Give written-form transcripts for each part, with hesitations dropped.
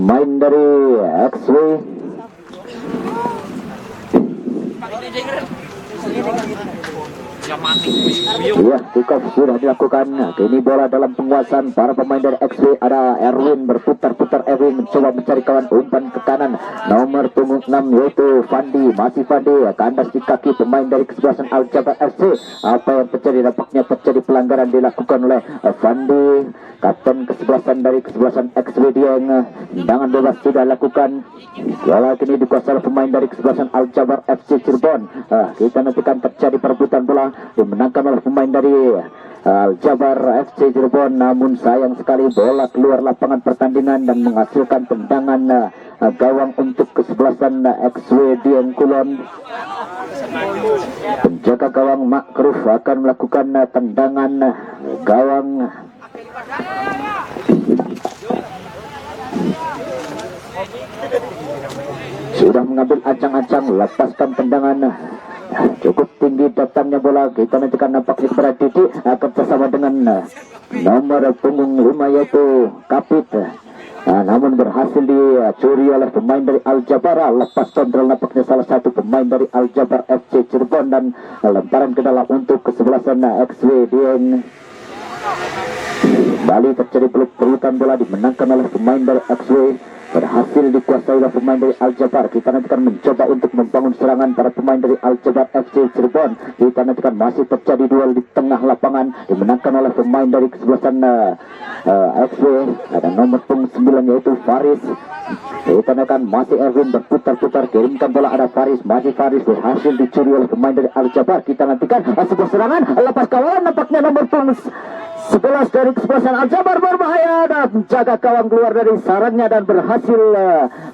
pemain dari XW. Iya, kick off sudah dilakukan. Kini bola dalam penguasaan para pemain dari XW. Ada Erwin berputar-putar. Erwin mencoba mencari kawan, umpan ke kanan. Nomor punggung 6 yaitu Fandi. Masih Fandi, kandas di kaki pemain dari kesebelasan Aljabar FC. Apa yang terjadi? Nampaknya terjadi pelanggaran dilakukan oleh Fandi, kapten kesebelasan dari kesebelasan XW Dieng. Tendangan bebas sudah lakukan. Bola kini dikuasai oleh pemain dari kesebelasan Aljabar FC Cirebon. Kita nantikan terjadi perebutan bola, dimenangkan oleh pemain dari Aljabar FC Cirebon. Namun sayang sekali bola keluar lapangan pertandingan dan menghasilkan tendangan gawang untuk kesebelasan XW Dieng Kulon. Penjaga gawang Makruf akan melakukan tendangan gawang. Sudah mengambil ancang-ancang, lepaskan tendangan. Cukup tinggi datangnya bola. Kita nantikan nampaknya kepada Didi akan bersama dengan nomor punggung 5 yaitu Kapit. Namun berhasil dicuri oleh pemain dari Aljabar. Lepas kontrol nampaknya salah satu pemain dari Aljabar FC Cirebon dan lemparan ke dalam untuk kesebelasan XW Dieng. Bali terjadi pelukan bola, dimenangkan oleh pemain dari XW. Berhasil dikuasai oleh pemain dari Aljabar. Kita nantikan mencoba untuk membangun serangan para pemain dari Aljabar FC Cirebon. Kita nantikan masih terjadi duel di tengah lapangan, dimenangkan oleh pemain dari kesebelasan XW. Ada nomor punggung 9 yaitu Faris. Kita nantikan masih Erwin berputar-putar, kirimkan bola, ada Faris. Masih Faris, berhasil dicuri oleh pemain dari Aljabar. Kita nantikan sebuah serangan, lepas kawalan, nampaknya nomor punggung 11 dari kesebelasan Aljabar berbahaya dan menjaga gawang keluar dari sarangnya dan berhasil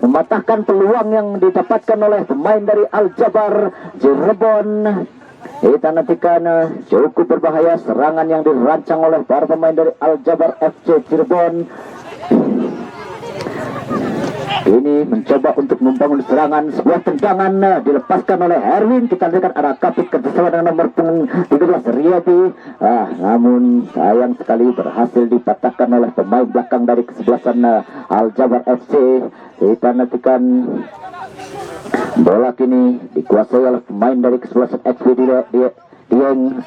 mematahkan peluang yang didapatkan oleh pemain dari Aljabar Cirebon. Kita nantikan cukup berbahaya serangan yang dirancang oleh para pemain dari Aljabar FC Cirebon. Ini mencoba untuk membangun serangan, sebuah tendangan dilepaskan oleh Erwin. Kita lihat ada Kapit kerjasama dengan nomor punggung 13 Riyadi. Namun sayang sekali berhasil dipatahkan oleh pemain belakang dari kesebelasan Aljabar FC. Kita nantikan bola kini dikuasai oleh pemain dari kesebelasan XW Dieng.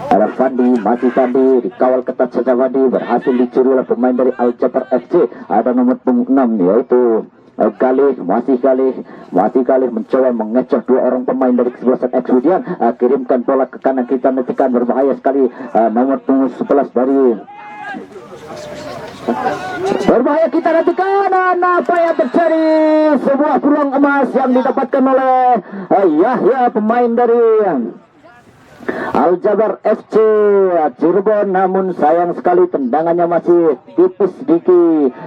Ada Fandi, masih Fandi, dikawal ketat saja Fandi, berhasil dicuri oleh pemain dari Aljabar FC. Ada nomor punggung 6 yaitu Galih, masih Galih mencoba mengecoh dua orang pemain dari kesebelasan XW. Kirimkan bola ke kanan, kita nantikan berbahaya sekali. Nomor punggung 11 dari berbahaya, kita nantikan apa yang terjadi. Sebuah peluang emas yang didapatkan oleh Yahya, pemain dari Aljabar FC Cirebon. Namun sayang sekali tendangannya masih tipis di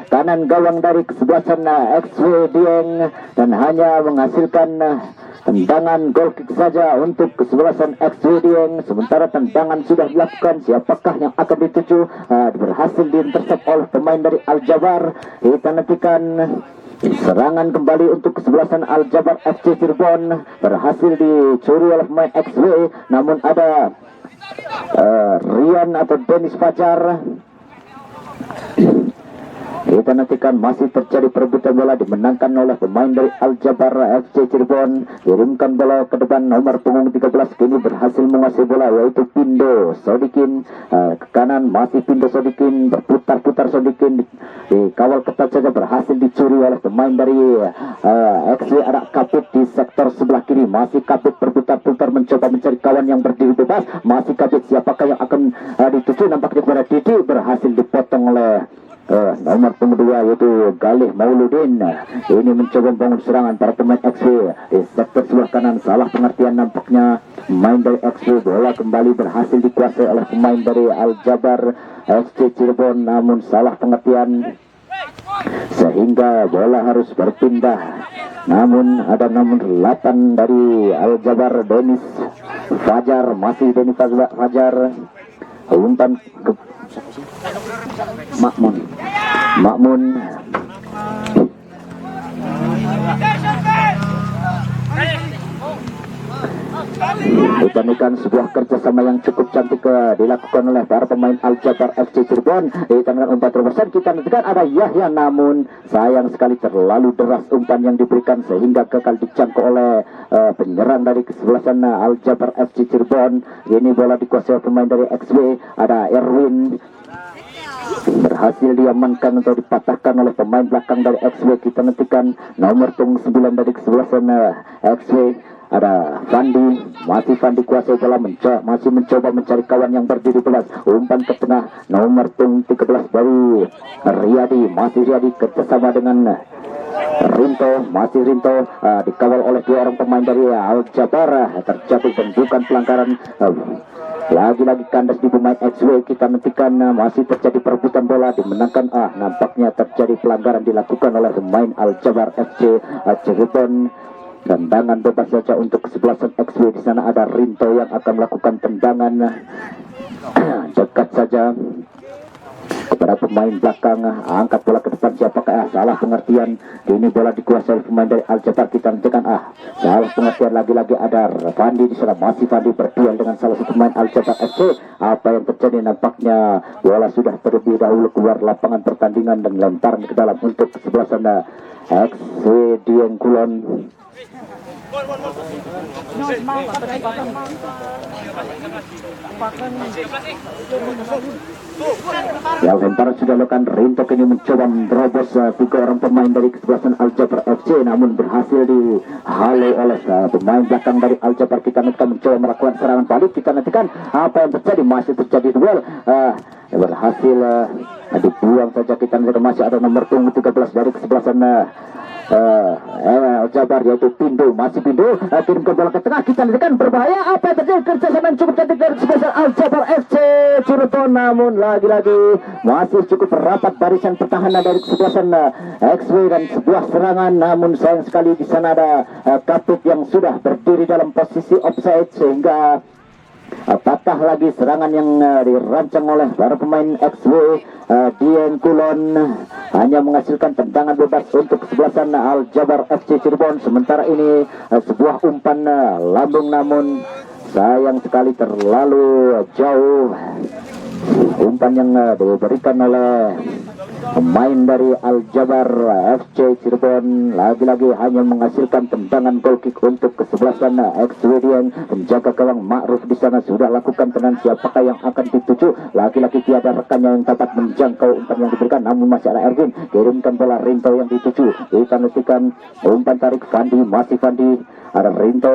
kanan gawang dari kesebelasan XW Dieng dan hanya menghasilkan tendangan gol kick saja untuk kesebelasan XW Dieng. Sementara tendangan sudah dilakukan, siapakah yang akan dituju? Berhasil diintercept oleh pemain dari Aljabar. Kita nantikan serangan kembali untuk kesebelasan Aljabar FC Cirebon. Berhasil dicuri oleh pemain XW. Namun ada Rian atau Dennis Fajar. Kita nantikan masih terjadi perebutan bola, dimenangkan oleh pemain dari Aljabar FC Cirebon. Kirimkan bola ke depan, nomor punggung 13 kini berhasil menguasai bola yaitu Pindo Sodikin. Ke kanan masih Pindo Sodikin, berputar-putar Sodikin, dikawal ketat saja, berhasil dicuri oleh pemain dari XW. Ada Kapit di sektor sebelah kiri, masih Kapit berputar-putar mencoba mencari kawan yang berdiri bebas. Masih Kapit, siapakah yang akan dituju? Nampaknya kepada Didi, berhasil dipotong oleh nomor punggung 2 yaitu Galih Mauludin. Ini mencoba membangun serangan para pemain XW di sektor sebelah kanan. Salah pengertian nampaknya pemain dari XW. Bola kembali berhasil dikuasai oleh pemain dari Aljabar FC Cirebon, namun salah pengertian sehingga bola harus berpindah. Namun ada nomor 8 dari Aljabar, Dennis Fajar. Masih Dennis Fajar, umpan ke Makmun. Dibandingkan sebuah kerjasama yang cukup cantik dilakukan oleh para pemain Al-Jabar FC Cirebon. Ditangkan umpan terobosan, kita nantikan ada Yahya, namun sayang sekali terlalu deras umpan yang diberikan sehingga gagal dijangkau oleh penyerang dari kesebelasan Al-Jabar FC Cirebon. Ini bola dikuasai pemain dari XW, ada Erwin, berhasil diamankan atau dipatahkan oleh pemain belakang dari XW. Kita nantikan nomor punggung 9 dari kesebelasan XW, ada Fandi. Masih Fandi kuasai bola, masih mencoba mencari kawan yang berdiri belas. Umpan ke tengah, nomor punggung 13 dari Riyadi. Masih Riyadi kerjasama dengan Rinto, masih Rinto dikawal oleh dua orang pemain dari Al-Jabar. Terjadi bentukan pelanggaran. Lagi-lagi kandas di pemain XW. Kita nantikan masih terjadi perebutan bola, dimenangkan. Nampaknya terjadi pelanggaran dilakukan oleh pemain Al-Jabar FC Cirebon. Tendangan bebas saja untuk kesebelasan XW. Di sana ada Rinto yang akan melakukan tendangan dekat saja kepada pemain belakang. Angkat bola ke depan, siapakah? Salah pengertian. Ini bola dikuasai pemain dari Al-Jabar. Kita nantikan salah pengertian lagi-lagi. Ada Fandi di sana, masih Fandi berduel dengan salah satu pemain Al-Jabar FC. Apa yang terjadi? Nampaknya bola sudah terlebih dahulu keluar lapangan pertandingan dan lemparan ke dalam untuk kesebelasan XW Dieng Kulon. Ya, lemparan sudah dilakukan. Rinto kini mencoba menerobos tiga orang pemain dari kesebelasan Al-Jabar FC, namun berhasil dihalau oleh pemain belakang dari Al-Jabar. Kita nantikan mencoba melakukan serangan balik. Kita nantikan apa yang terjadi. Masih terjadi duel, berhasil dibuang saja. Kita nantikan masih ada nomor punggung 13 dari kesebelasan Al-Jabar, yaitu Pindo. Masih Pindo kirimkan bola ke tengah. Kita nantikan berbahaya. Apa yang terjadi? Kerjasama yang cukup cantik dari kesebelasan Al-Jabar FC Cirebon, namun lagi-lagi masih cukup rapat barisan pertahanan dari kesebelasan XW dan sebuah serangan. Namun sayang sekali di sana ada Kapit yang sudah berdiri dalam posisi offside, sehingga patah lagi serangan yang dirancang oleh para pemain XW Dieng Kulon. Hanya menghasilkan tendangan bebas untuk kesebelasan Al-Jabar FC Cirebon. Sementara ini sebuah umpan lambung, namun sayang sekali terlalu jauh umpan yang diberikan oleh pemain dari Al-Jabar FC Cirebon. Lagi-lagi hanya menghasilkan tendangan goal kick untuk kesebelasan XW Dieng. Penjaga gawang Ma'ruf di sana sudah lakukan tendangan, siapakah yang akan dituju. Lagi-lagi tiada rekannya yang dapat menjangkau umpan yang diberikan, namun masih ada Erwin. Kirimkan bola Rinto yang dituju. Kita nantikan umpan tarik Fandi, masih Fandi, ada Rinto.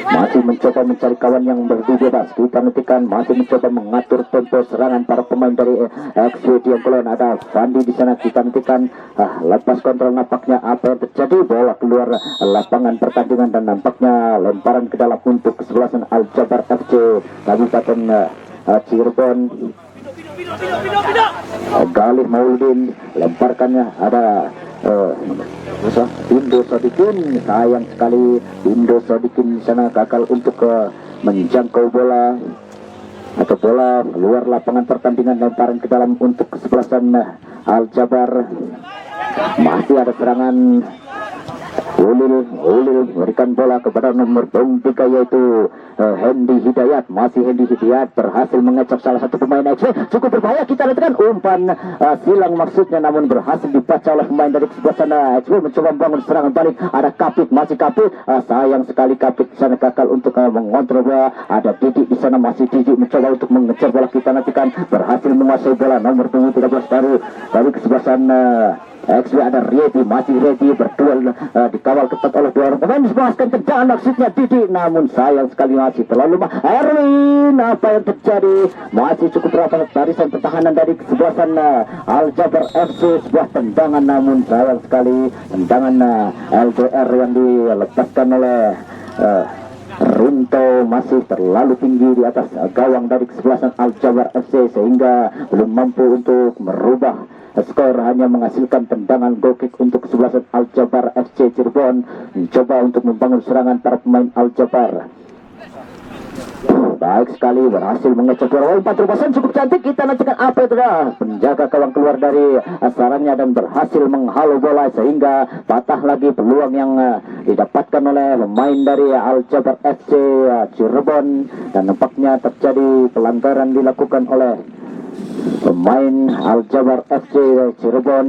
Masih mencoba mencari kawan yang berdiri bebas. Kita nantikan masih mencoba mengatur tempo serangan para pemain dari XW Dieng Kulon. Ada Fandi di sana. Kita nantikan lepas kontrol. Nampaknya apa yang terjadi? Bola keluar lapangan pertandingan dan nampaknya lemparan ke dalam untuk kesebelasan Al-Jabar FC Kabupaten Cirebon. Galih Mauludin lemparkannya, ada Bindo Sodikin. Sayang sekali Bindo Sodikin di sana gagal untuk menjangkau bola atau bola luar lapangan pertandingan. Lemparan ke dalam untuk kesebelasan Al-Jabar. Masih ada serangan. Ulil memberikan bola kepada nomor punggung 3, yaitu Hendy Hidayat. Masih Hendy Hidayat berhasil mengecap salah satu pemain XW. Cukup berbahaya. Kita lihat umpan silang maksudnya, namun berhasil dibaca oleh pemain dari kesebelasan XW. Mencoba membangun serangan balik. Ada Kapit, masih Kapit. Sayang sekali Kapit di sana gagal untuk mengontrol bola. Ada Didik di sana, masih Didik mencoba untuk mengejar bola. Kita nantikan berhasil menguasai bola nomor punggung 13 dari kesebelasan XW. Ada Redi, masih Redi berduel, dikawal ketat oleh dua orang pemain. Dibahaskan tendangan maksudnya Didik, namun sayang sekali masih terlalu lemah. Erwin, apa yang terjadi? Masih cukup rapat barisan pertahanan dari kesebelasan Al-Jabar FC. Sebuah tendangan, namun sayang sekali tendangan LDR yang dilepaskan oleh Rinto masih terlalu tinggi di atas gawang dari kesebelasan Al-Jabar FC, sehingga belum mampu untuk merubah skor. Hanya menghasilkan tendangan goal kick untuk kesebelasan Al-Jabar FC Cirebon. Mencoba untuk membangun serangan para pemain Al-Jabar. Baik sekali, berhasil mengecek bola. Umpan terubasan cukup cantik. Kita nantikan apa itu dah. Penjaga gawang keluar dari sarangnya dan berhasil menghalau bola sehingga patah lagi peluang yang didapatkan oleh pemain dari Al-Jabar FC Cirebon, dan nampaknya terjadi pelanggaran dilakukan oleh pemain Al-Jabar FC Cirebon.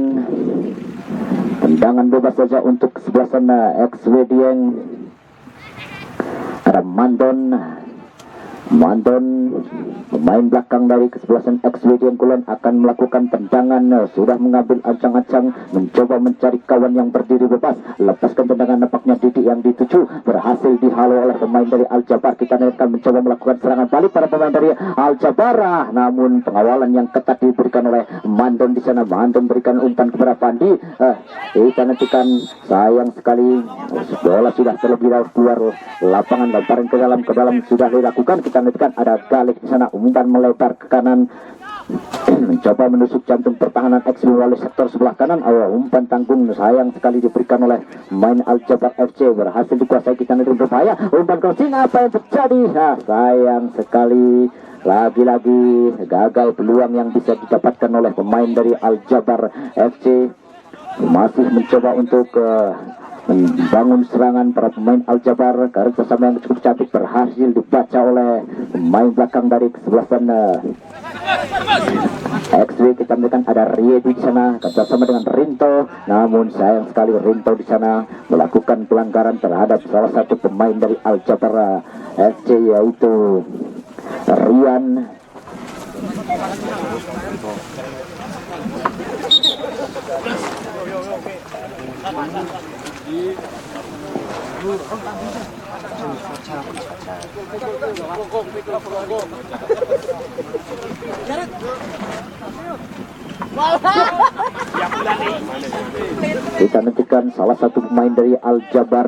Tendangan bebas saja untuk kesebelasan XW Dieng. Ada Mandon, pemain belakang dari kesebelasan XW Dieng Kulon akan melakukan tendangan. Sudah mengambil ancang-ancang mencoba mencari kawan yang berdiri bebas. Lepaskan tendangan, nampaknya Didi yang dituju berhasil dihalau oleh pemain dari Al-Jabar. Kita akan mencoba melakukan serangan balik pada pemain dari Al-Jabar, namun pengawalan yang ketat diberikan oleh Mandon di sana. Mandon berikan umpan kepada Pandi. Kita nantikan, sayang sekali bola sudah terlebih dahulu keluar lapangan. Lemparan ke dalam sudah dilakukan. Kita nantikan ada Galik di sana, umpan melebar ke kanan mencoba menusuk jantung pertahanan XW melalui sektor sebelah kanan. Umpan tanggung sayang sekali diberikan oleh main Al-Jabar FC, berhasil dikuasai. Kita nanti berbahaya, umpan crossing, apa yang terjadi? Sayang sekali, lagi-lagi gagal peluang yang bisa didapatkan oleh pemain dari Al-Jabar FC. Masih mencoba untuk membangun serangan para pemain Al-Jabar. Kerjasama yang cukup cantik berhasil dibaca oleh pemain belakang dari kesebelasan XW. Kita melihat ada Riedi di sana kerjasama dengan Rinto, namun sayang sekali Rinto di sana melakukan pelanggaran terhadap salah satu pemain dari Al-Jabar FC, yaitu Rian. Kita nantikan salah satu pemain dari Al-Jabar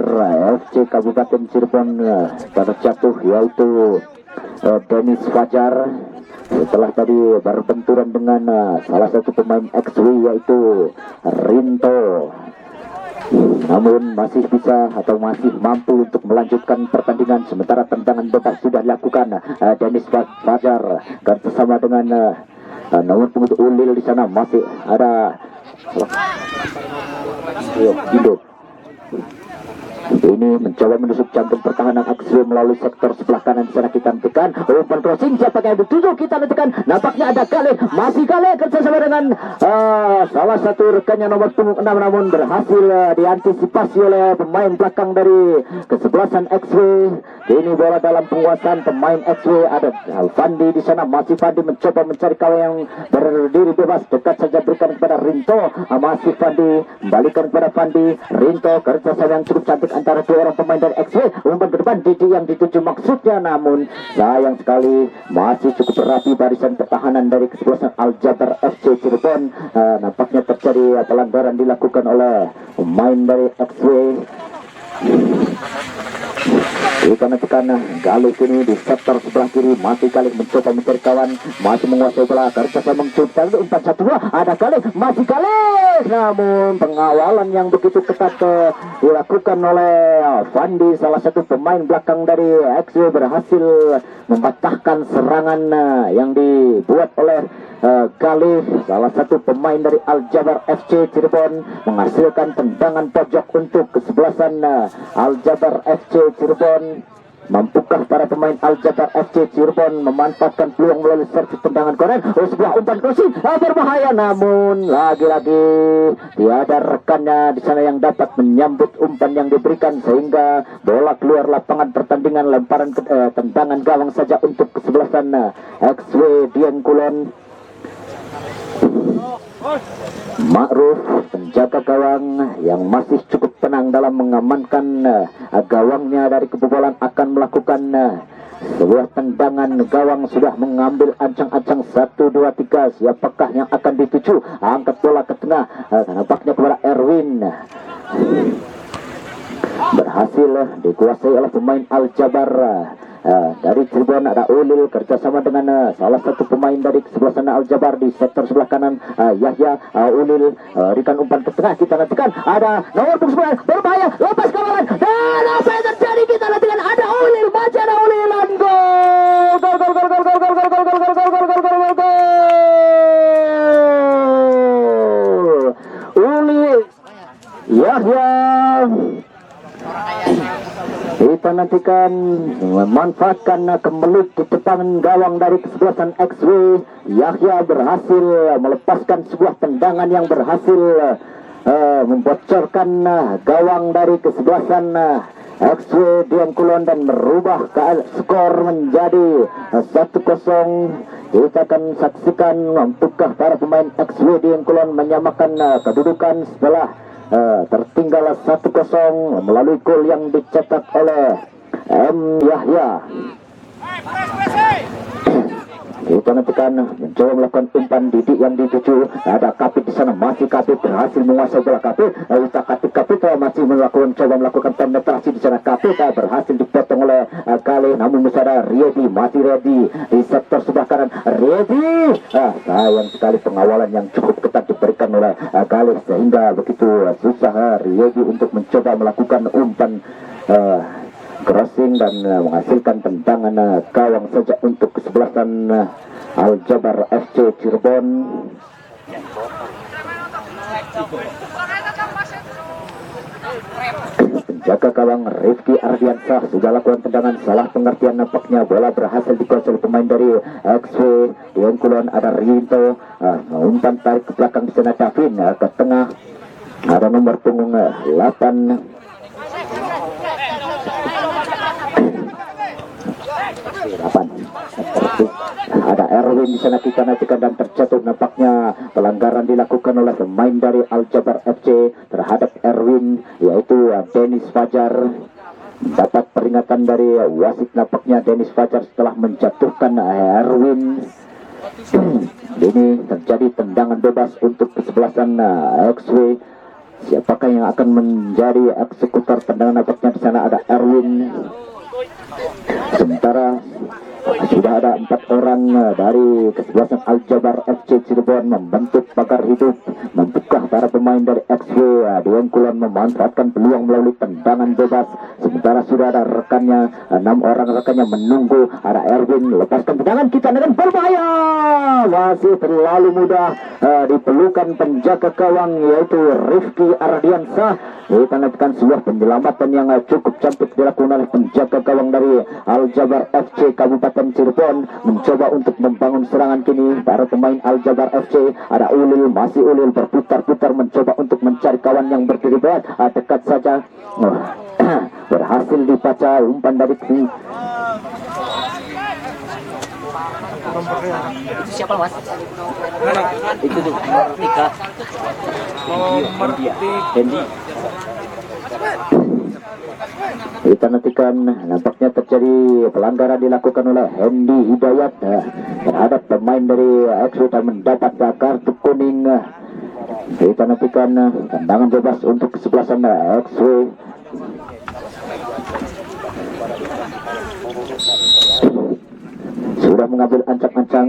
FC Kabupaten Cirebon terjatuh, yaitu Dennis Fajar, setelah tadi berbenturan dengan salah satu pemain XW yaitu Rinto. Namun masih bisa atau masih mampu untuk melanjutkan pertandingan, sementara tendangan bebas sudah dilakukan Dennis Fajar bersama dengan nomor punggung Ulil di sana. Masih ada Indo. Ini mencoba menusuk jantung pertahanan XW melalui sektor sebelah kanan di sana. Kita nantikan umpan crossing, siapa yang dituju? Kita nantikan, nampaknya ada Kale, masih Kale kerjasama dengan salah satu rekannya nomor punggung 6, namun berhasil diantisipasi oleh pemain belakang dari kesebelasan XW. Ini bola dalam penguasaan pemain XW. Ada Fandi di sana, masih Fandi mencoba mencari kawan yang berdiri bebas, dekat saja berikan kepada Rinto. Masih Fandi kembalikan kepada Fandi. Rinto kerjasama yang cukup cantik antara dua orang pemain dari XW. Umpan ke depan, Didi yang dituju maksudnya, namun sayang sekali masih cukup rapi barisan pertahanan dari kesebelasan Al-Jabar FC Cirebon. Nampaknya terjadi pelanggaran dilakukan oleh pemain dari XW. Kita nantikan Galik ini di sektor sebelah kiri, masih Galik mencoba mencari kawan, masih menguasai bola, kerjasama mencoba umpan 1-2, ada Galik, masih Galik, namun pengawalan yang begitu ketat dilakukan oleh Fandi, salah satu pemain belakang dari XW, berhasil membatahkan serangan yang dibuat oleh Galih, salah satu pemain dari Al-Jabar FC Cirebon, menghasilkan tendangan pojok untuk kesebelasan Al-Jabar FC Cirebon. Mampukah para pemain Al-Jabar FC Cirebon memanfaatkan peluang melalui servis tendangan korner? Sebuah umpan crossing berbahaya, namun lagi-lagi tiada rekannya di sana yang dapat menyambut umpan yang diberikan, sehingga bola keluar lapangan pertandingan. Lemparan tendangan gawang saja untuk kesebelasan XW Dieng Kulon. Ma'ruf, penjaga gawang yang masih cukup tenang dalam mengamankan gawangnya dari kebobolan, akan melakukan sebuah tendangan. Gawang sudah mengambil ancang-ancang 1, 2, 3. Siapakah yang akan dituju? Angkat bola ke tengah, nampaknya kepada Erwin. Berhasil dikuasai oleh pemain Al-Jabar dari Cirebon. Ada Ulil kerjasama dengan salah satu pemain dari kesebelasan Al-Jabar di sektor sebelah kanan. Yahya Ulil berikan umpan ke tengah. Kita nantikan ada nomor punggung 9 berbahaya, lepas kawalan, dan apa yang terjadi? Kita nantikan ada Ulil, baca ada Ulil, gol. nantikan memanfaatkan kemelut di depan gawang dari kesebelasan XW. Yahya berhasil melepaskan sebuah tendangan yang berhasil membocorkan gawang dari kesebelasan XW Dian Kulon dan merubah skor menjadi 1-0. Kita akan saksikan mampukah para pemain XW Dian Kulon menyamakan kedudukan setelah tertinggal 1-0 melalui gol yang dicetak oleh M. Yahya. Kita nantikan mencoba melakukan umpan Didik yang dituju. Ada Kapit di sana, masih Kapit berhasil menguasai bola Kapit. Kapit masih melakukan penetrasi di sana. Kapit berhasil dipotong oleh Kale, namun masih ada Riedi, masih Riedi di sektor sebelah kanan. Riedi, sayang sekali pengawalan yang cukup ketat diberikan oleh Kale sehingga begitu susah Riedi untuk mencoba melakukan umpan crossing dan menghasilkan tendangan gawang saja untuk kesebelasan Aljabar FC Cirebon. Penjaga gawang Rifki Ardiansyah sudah lakukan tendangan, salah pengertian nampaknya bola berhasil dikuasai pemain dari XW Dian Kulon. Ada Rinto, umpan tarik ke belakang di sana. Davin ke tengah, ada nomor punggung 8 ada Erwin di sana. Kita nantikan dan terjatuh, nampaknya pelanggaran dilakukan oleh pemain dari Aljabar FC terhadap Erwin, yaitu Dennis Fajar. Dapat peringatan dari wasit, nampaknya Dennis Fajar setelah menjatuhkan Erwin. Ini terjadi tendangan bebas untuk kesebelasan XW. Siapakah yang akan menjadi eksekutor tendangan? Nampaknya di sana ada Erwin. Sementara sudah ada 4 orang dari kesebelasan Aljabar FC Cirebon membentuk pagar hidup. Mampukah para pemain dari XW Dian Kulon memanfaatkan peluang melalui tendangan bebas? Sementara sudah ada rekannya, 6 orang rekannya menunggu. Ada Erwin, lepaskan tendangan, kita dengan berbahaya, masih terlalu mudah dipelukan penjaga gawang yaitu Rifki Ardiansyah. Kita nantikan sebuah penyelamatan yang cukup cantik dilakukan oleh penjaga gawang dari Aljabar FC Kabupaten Cirebon, mencoba untuk membangun serangan kini. Para pemain Aljabar FC, ada Ulil, masih Ulil berputar-putar mencoba untuk mencari kawan yang berdiri berat. Dekat saja, berhasil dibaca umpan dari itu siapa mas? Itu tuh nomor 3. Nomor 3 Hendi. Kita nantikan, nampaknya terjadi pelanggaran dilakukan oleh Hendi Hidayat terhadap pemain dari XW dan mendapat kartu kuning. Kita nantikan tendangan bebas untuk kesebelasan XW. Sudah mengambil ancang-ancang,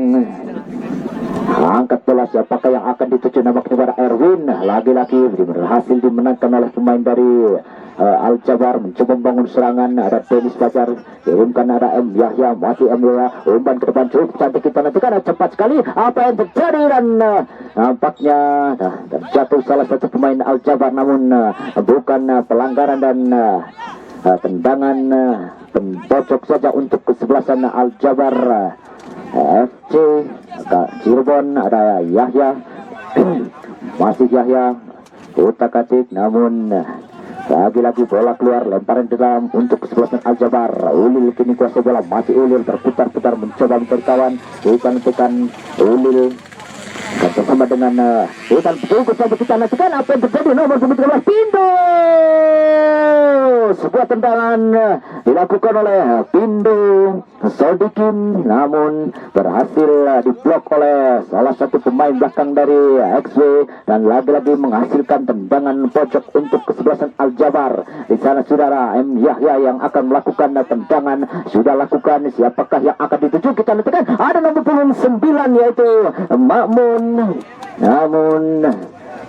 angkat bola, siapakah yang akan dituju? Nampaknya pada Erwin, lagi-lagi berhasil dimenangkan oleh pemain dari Aljabar, mencoba membangun serangan. Ada Dennis Fajar, kirimkan, ada M. Yahya, masih M. Yahya, umpan ke depan cukup cantik. Kita nantikan cepat sekali apa yang terjadi dan nampaknya terjatuh salah satu pemain Aljabar, namun bukan pelanggaran dan tendangan pembocok saja untuk kesebelasan Aljabar FC Cirebon. Ada Yahya, masih Yahya, utak-atik, namun lagi-lagi bola keluar, lemparan di dalam untuk kesebelasan Aljabar. Ulil kini kuasai bola, masih Ulil berputar-putar mencoba mencari kawan. Kita nantikan Ulil bersama dengan Hutan berikut sampai kita nantikan apa yang terjadi. Nomor 13 Pindo, sebuah tendangan dilakukan oleh Pindo Sodikin, namun berhasil diblok oleh salah satu pemain belakang dari XW dan lagi-lagi menghasilkan tendangan pojok untuk kesebelasan Aljabar. Di sana saudara M. Yahya yang akan melakukan tendangan, sudah lakukan. Siapakah yang akan dituju? Kita nantikan. Ada nomor punggung 9 yaitu Makmun, namun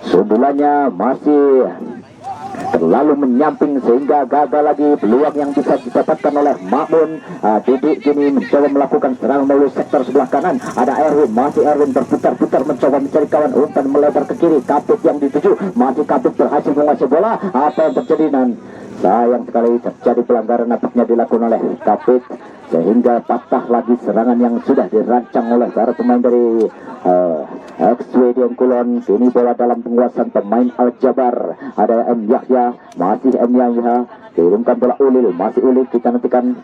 sundulannya masih terlalu menyamping sehingga gagal lagi peluang yang bisa didapatkan oleh Makmun. Didik kini mencoba melakukan serangan melalui sektor sebelah kanan. Ada Erwin, masih Erwin berputar-putar mencoba mencari kawan, umpan melebar ke kiri. Kapit yang dituju, masih Kapit berhasil menguasai bola. Apa yang terjadi dan sayang sekali terjadi pelanggaran nampaknya dilakukan oleh Kapit, sehingga patah lagi serangan yang sudah dirancang oleh para pemain dari XW Dian Kulon. Kini bola dalam penguasaan pemain Al-Jabar, ada M Yahya, masih M Yahya, kirimkan bola Ulil, masih Ulil, kita nantikan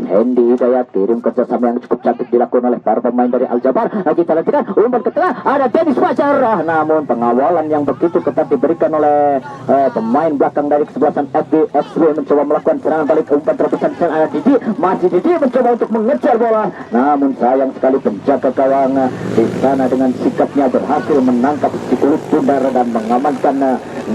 Hendy Hidayat, kirim kerjasama yang cukup cantik dilakukan oleh para pemain dari Al-Jabar. Kita nantikan umpan ke tengah, ada Dennis Fajar, namun pengawalan yang begitu ketat diberikan oleh pemain belakang dari kesebelasan XW mencoba melakukan serangan balik. Umpan terbesar di sana ada Didi, masih Didi mencoba untuk mengejar bola, namun sayang sekali penjaga gawang di sana dengan sikapnya berhasil menangkap si kulit bundar dan mengamankan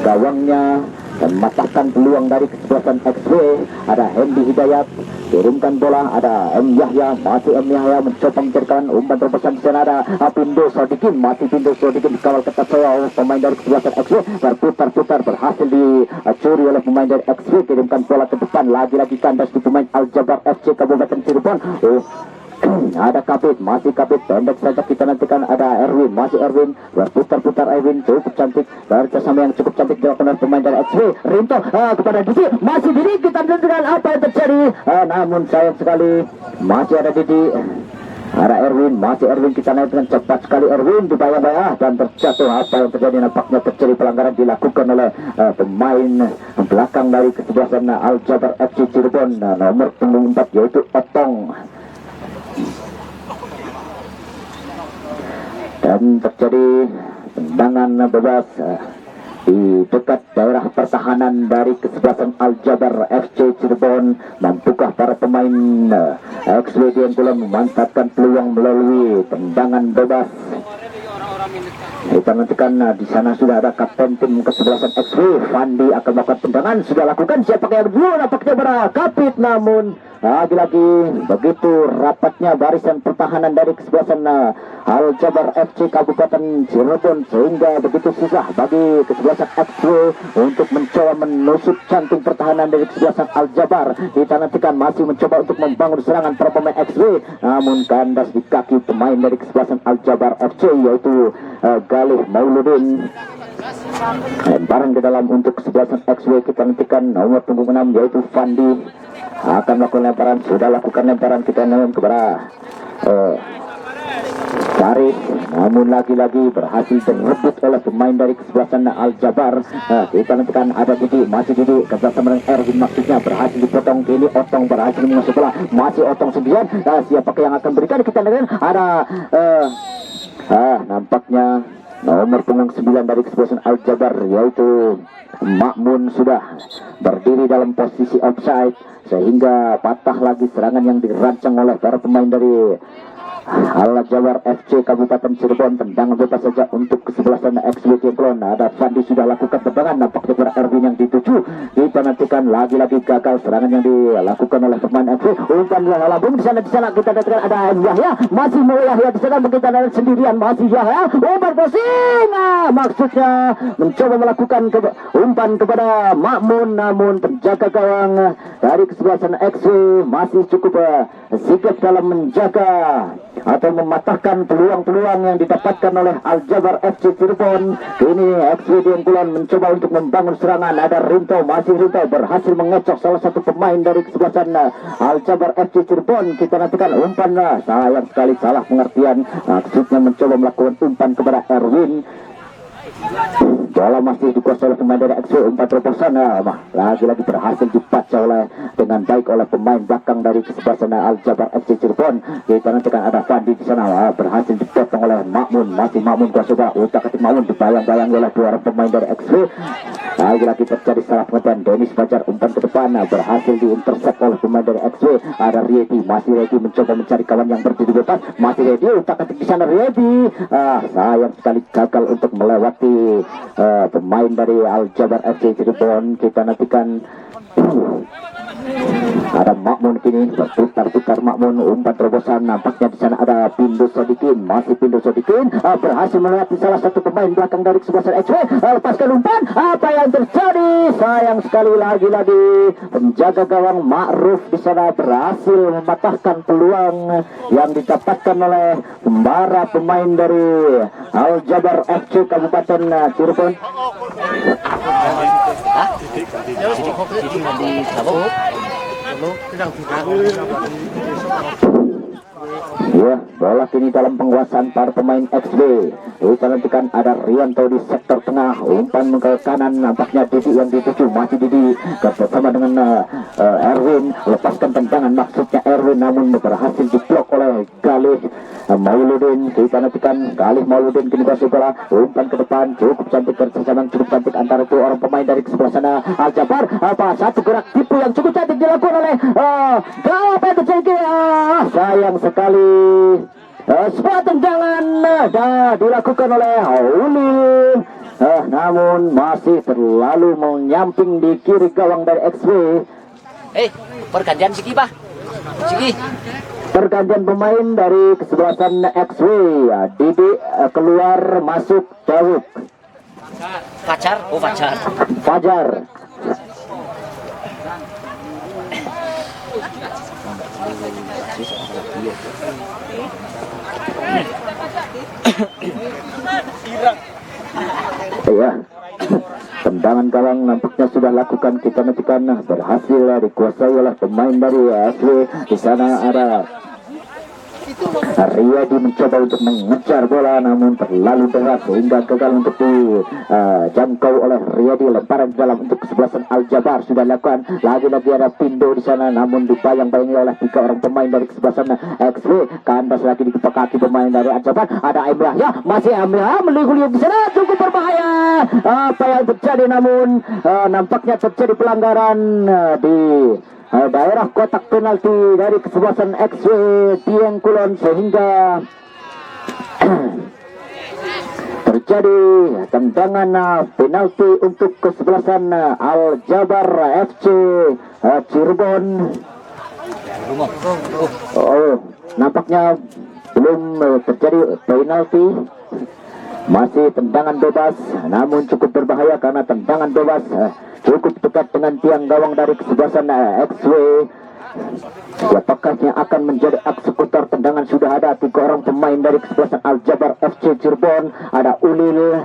gawangnya dan mematahkan peluang dari kesebelasan XW. Ada Hendy Hidayat, kirimkan bola, ada M Yahya, masih M Yahya mencoba mencarikan umpan terbesar di sana, ada Pindo Sodikin, masih Pindo Sodikin dikawal ketat oleh pemain dari kesebelasan XW, berputar-putar berhasil dicuri oleh pemain dari XW. Kirimkan bola ke depan, lagi-lagi kandas di pemain Al-Jabar FC Kabupaten Cirebon. Ada Kapit, masih Kapit, pendek saja kita nantikan, ada Erwin, masih Erwin, berputar-putar Erwin, cukup cantik, kerjasama yang cukup cantik dilakukan oleh pemain dari XW. Rinto kepada Didi, masih Didi, kita nantikan apa yang terjadi, namun sayang sekali masih ada Didi. Ada Erwin, masih Erwin, kita naik dengan cepat sekali Erwin dibayang-bayang dan terjatuh. Apa yang terjadi, nampaknya terjadi pelanggaran dilakukan oleh pemain belakang dari kesebelasan Al-Jabar FC Cirebon, nomor punggung 4 yaitu Otong. Dan terjadi tendangan bebas di dekat daerah pertahanan dari kesebelasan Al-Jabar FC Cirebon. Mampukah para pemain XW Dian Kulon memantapkan peluang melalui tendangan bebas? Kita nantikan di sana sudah ada kapten tim kesebelasan XW, Fandi akan melakukan tendangan, sudah lakukan, siapa yang dulu nampaknya Kapit, namun lagi-lagi begitu rapatnya barisan pertahanan dari kesebelasan Al-Jabar FC Kabupaten Cirebon, sehingga begitu susah bagi kesebelasan XW untuk mencoba menusuk jantung pertahanan dari kesebelasan Al-Jabar. Kita nantikan masih mencoba untuk membangun serangan para pemain XW, namun kandas di kaki pemain dari kesebelasan Al-Jabar FC yaitu Galih Mauludin. Lemparan ke dalam untuk kesebelasan XW, kita nantikan nomor punggung 6 yaitu Fandi akan melakukan lemparan, sudah lakukan lemparan, kita nantikan kepada Faris, namun lagi-lagi berhasil direbut oleh pemain dari kesebelasan Al-Jabar. Kita nantikan ada Didi, masih Didi, kerjasama dengan Erwin maksudnya, berhasil dipotong. Kini Otong berhasil menguasai bola, masih Otong sendirian, siapa yang akan berikan, kita nantikan ada nampaknya nomor punggung 9 dari kesebelasan Al-Jabar yaitu Makmun sudah berdiri dalam posisi offside, sehingga patah lagi serangan yang dirancang oleh para pemain dari Al-Jabar FC Kabupaten Cirebon. Tendangan bebas saja untuk kesebelasan XW Kulon. Ada Fandi sudah lakukan tendangan, nampaknya kepada Erwin yang dituju. Kita nantikan lagi-lagi gagal serangan yang dilakukan oleh pemain XW. Umpan lambung di sana kita nantikan ada Yahya, masih mau Yahya di sana, kita nantikan sendirian masih Yahya. Umpan posing, maksudnya mencoba melakukan umpan kepada Makmun, namun penjaga gawang dari kesebelasan XW masih cukup sigap dalam menjaga atau mematahkan peluang-peluang yang didapatkan oleh Al-Jabar FC Cirebon. Kini XW Dian Kulon mencoba untuk membangun serangan, ada Rinto, masih Rinto berhasil mengecok salah satu pemain dari kesebelasan Al-Jabar FC Cirebon. Kita nantikan umpan, sayang sekali salah pengertian, maksudnya mencoba melakukan umpan kepada Erwin. Bola masih dikuasai oleh pemain dari XW, umpan terobosan lagi-lagi berhasil dibaca dengan baik oleh pemain belakang dari kesebelasan Al-Jabar FC Cirebon. Kita nantikan ada Fandi di sana, berhasil dipotong oleh Makmun, masih Makmun kuasai bola, utak-atik Makmun dibayang-bayang oleh dua pemain dari XW. Lagi-lagi terjadi salah pengertian, Dennis Fajar umpan ke depan, berhasil diintercept oleh pemain dari XW. Ada Riedi, masih Riedi mencoba mencari kawan yang berdiri bebas, masih Riedi utak-atik di sana Riedi, sayang sekali gagal untuk melewati pemain dari Al-Jabar FC Cirebon. Kita nantikan ada Makmun, kini berputar-putar Makmun, umpan terobosan, nampaknya di sana ada Pindo Sodikin, masih Pindo Sodikin berhasil melewati salah satu pemain belakang dari kesebelasan XW, lepaskan umpan, apa yang terjadi, sayang sekali lagi-lagi penjaga gawang Ma'ruf di sana berhasil mematahkan peluang yang didapatkan oleh para pemain dari Al-Jabar FC Kabupaten Cirebon. Jadi di sabuk. Ya, bola kini dalam penguasaan para pemain XB. Diperhatikan ada Rianto di sektor tengah, umpan ke kanan, nampaknya Didi yang dituju, masih Didi bersama dengan Erwin, lepaskan tendangan maksudnya Erwin, namun berhasil diblok oleh Galih Mauludin. Diperhatikan Galih Mauludin kini kasih bola, umpan ke depan, cukup cantik kerjasama cukup cantik antara dua orang pemain dari sebelah sana. Al-Jabar, satu gerak tipu yang cukup cantik dilakukan oleh apa itu sayang sekali. Sebuah tendangan dilakukan oleh Ulil, namun masih terlalu menyamping di kiri gawang dari XB. Pergantian Sigi, Pak. Sigi. Pergantian pemain dari kesebelasan XW, Didi keluar, masuk Dawud. Fajar. Fajar. Iya, tendangan gawang nampaknya sudah lakukan, kita nantikan berhasil dikuasai oleh pemain dari SW. Di sana ada Riyadi mencoba untuk mengejar bola, namun terlalu deras sehingga gagal untuk dijangkau oleh Riyadi. Lemparan dalam untuk kesebelasan Al-Jabar sudah lakukan, lagi-lagi ada Pindo di sana, namun dibayang-bayangi oleh 3 orang pemain dari kesebelasan XW. Kandas lagi di kaki pemain dari Al-Jabar, ada Emrah, ya masih Emrah meliuk-liuk di sana, cukup berbahaya. Apa yang terjadi, namun nampaknya terjadi pelanggaran di daerah kotak penalti dari kesebelasan XW Dieng Kulon, sehingga terjadi tendangan penalti untuk kesebelasan Al-Jabar FC Cirebon. Nampaknya belum terjadi penalti, masih tendangan bebas, namun cukup berbahaya karena tendangan bebas cukup dekat dengan tiang gawang dari kesebelasan XW. Siapakah yang akan menjadi eksekutor tendangan? Sudah ada 3 orang pemain dari kesebelasan Al-Jabar FC Cirebon, ada Ulil,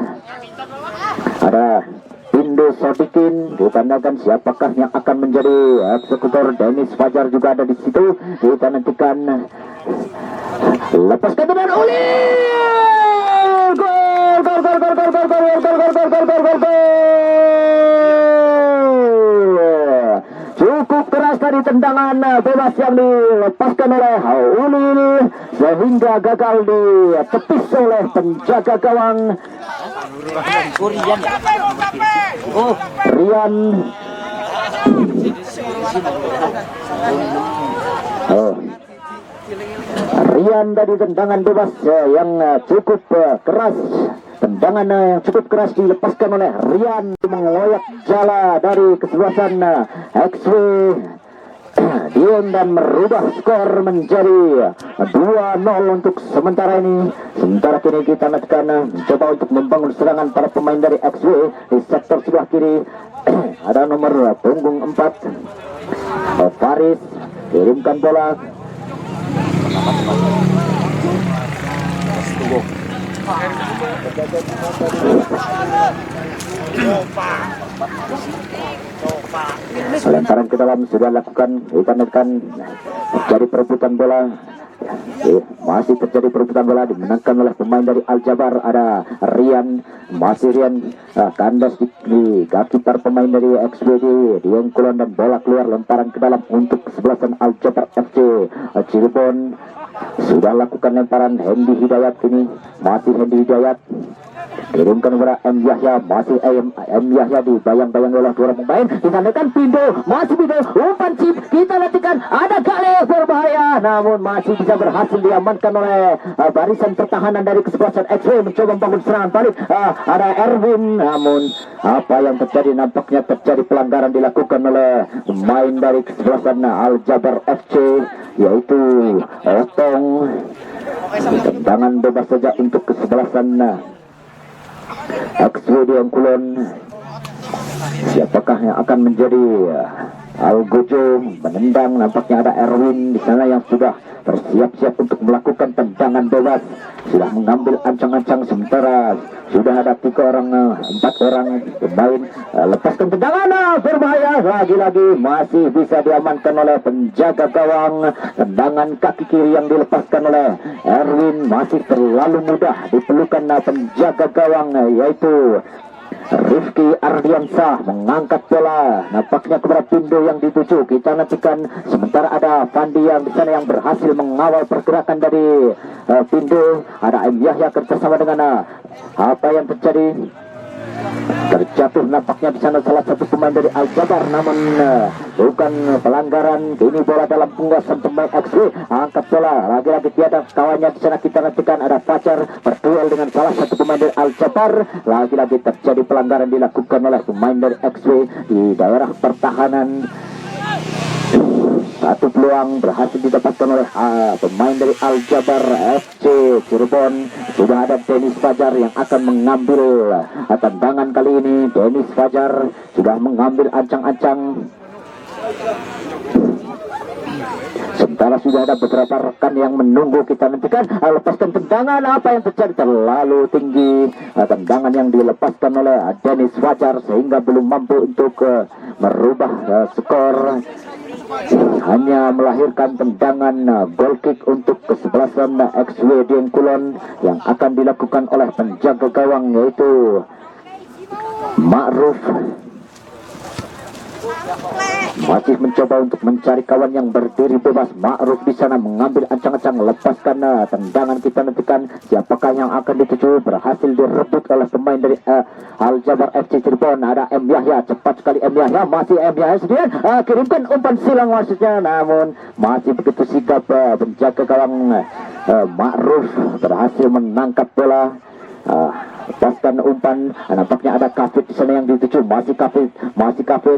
ada Pindo Sodikin. Ditandakan siapakah yang akan menjadi eksekutor. Dennis Fajar juga ada di situ. Kita nantikan. Lepaskan dengan Ulil. Gol. Cukup keras dari tendangan bebas yang dilepaskan oleh Ulil, sehingga gagal ditepis oleh penjaga gawang Rian. Rian dari tendangan bebas yang cukup keras. Tendangan yang cukup keras dilepaskan oleh Rian, mengoyak jala dari kesebelasan XW Dion dan merubah skor menjadi 2-0 untuk sementara ini. Sementara kini kita nantikan mencoba untuk membangun serangan para pemain dari XW di sektor sebelah kiri. Ada nomor punggung 4 Faris, kirimkan bola. Lemparan ke dalam sudah lakukan, dikarenakan terjadi perebutan bola. Masih terjadi perebutan bola, dimenangkan oleh pemain dari Al-Jabar. Ada Rian, masih Rian kandas di kaki para pemain dari XBD Dieng Kulon, dan bola keluar. Lemparan ke dalam untuk kesebelasan Al-Jabar FC Cirebon. Sudah lakukan lemparan Hendy Hidayat, ini masih Hendy Hidayat, kirimkan kepada M. Yahya, masih M. Yahya dibayang-bayang oleh 2 orang pemain. Ditandakan Pindo, masih Pindo, umpan chip, kita nantikan ada Galih berbahaya, namun masih bisa berhasil diamankan oleh barisan pertahanan dari kesebelasan XW. Mencoba membangun serangan balik, ada Erwin, namun apa yang terjadi, nampaknya terjadi pelanggaran dilakukan oleh pemain dari kesebelasan Al-Jabar FC, yaitu Otong. Tendangan bebas saja untuk kesebelasan XW Dieng Kulon. Siapakah yang akan menjadi Algojo menendang? Nampaknya ada Erwin di sana yang sudah bersiap-siap untuk melakukan tendangan bebas. Sudah mengambil ancang-ancang sementara sudah ada 4 orang pemain lepaskan tendangan berbahaya. Lagi-lagi masih bisa diamankan oleh penjaga gawang. Tendangan kaki kiri yang dilepaskan oleh Erwin masih terlalu mudah dipelukan penjaga gawang, yaitu Rifki Ardiansah mengangkat bola nampaknya kepada Pindo yang dituju. Kita nantikan sementara ada Fandi yang di sana yang berhasil mengawal pergerakan dari Pindo. Ada M Yahya kerjasama dengan apa yang terjadi. Terjatuh nampaknya di sana salah satu pemain dari Al Jabar, namun bukan pelanggaran. Kini bola dalam penggasan pemain XW. Angkat bola, lagi-lagi tiada kawannya di sana. Kita nantikan ada Fajar berduel dengan salah satu pemain dari Al Jabar. Lagi-lagi terjadi pelanggaran dilakukan oleh pemain dari XW di daerah pertahanan. Satu peluang berhasil didapatkan oleh pemain dari Al Jabar FC Cirebon. Sudah ada Dennis Fajar yang akan mengambil tendangan kali ini. Dennis Fajar sudah mengambil ancang-ancang. Sementara sudah ada beberapa rekan yang menunggu. Kita nantikan lepaskan tendangan. Apa yang terjadi? Terlalu tinggi tendangan yang dilepaskan oleh Dennis Fajar sehingga belum mampu untuk merubah skor. Hanya melahirkan tendangan goal kick untuk kesebelasan XW Diengkulon yang akan dilakukan oleh penjaga gawang, yaitu Ma'ruf. Masih mencoba untuk mencari kawan yang berdiri bebas. Ma'ruf di sana mengambil ancang-ancang lepaskan tendangan. Kita nantikan siapakah yang akan dituju. Berhasil direbut oleh pemain dari Al Jabar FC Cirebon. Ada M Yahya, cepat sekali M Yahya, masih M Yahya sendirian kirimkan umpan silang maksudnya, namun masih begitu sigap penjaga gawang Ma'ruf berhasil menangkap bola. Lepaskan umpan, nampaknya ada Kafit di sana yang dituju. Masih Kafit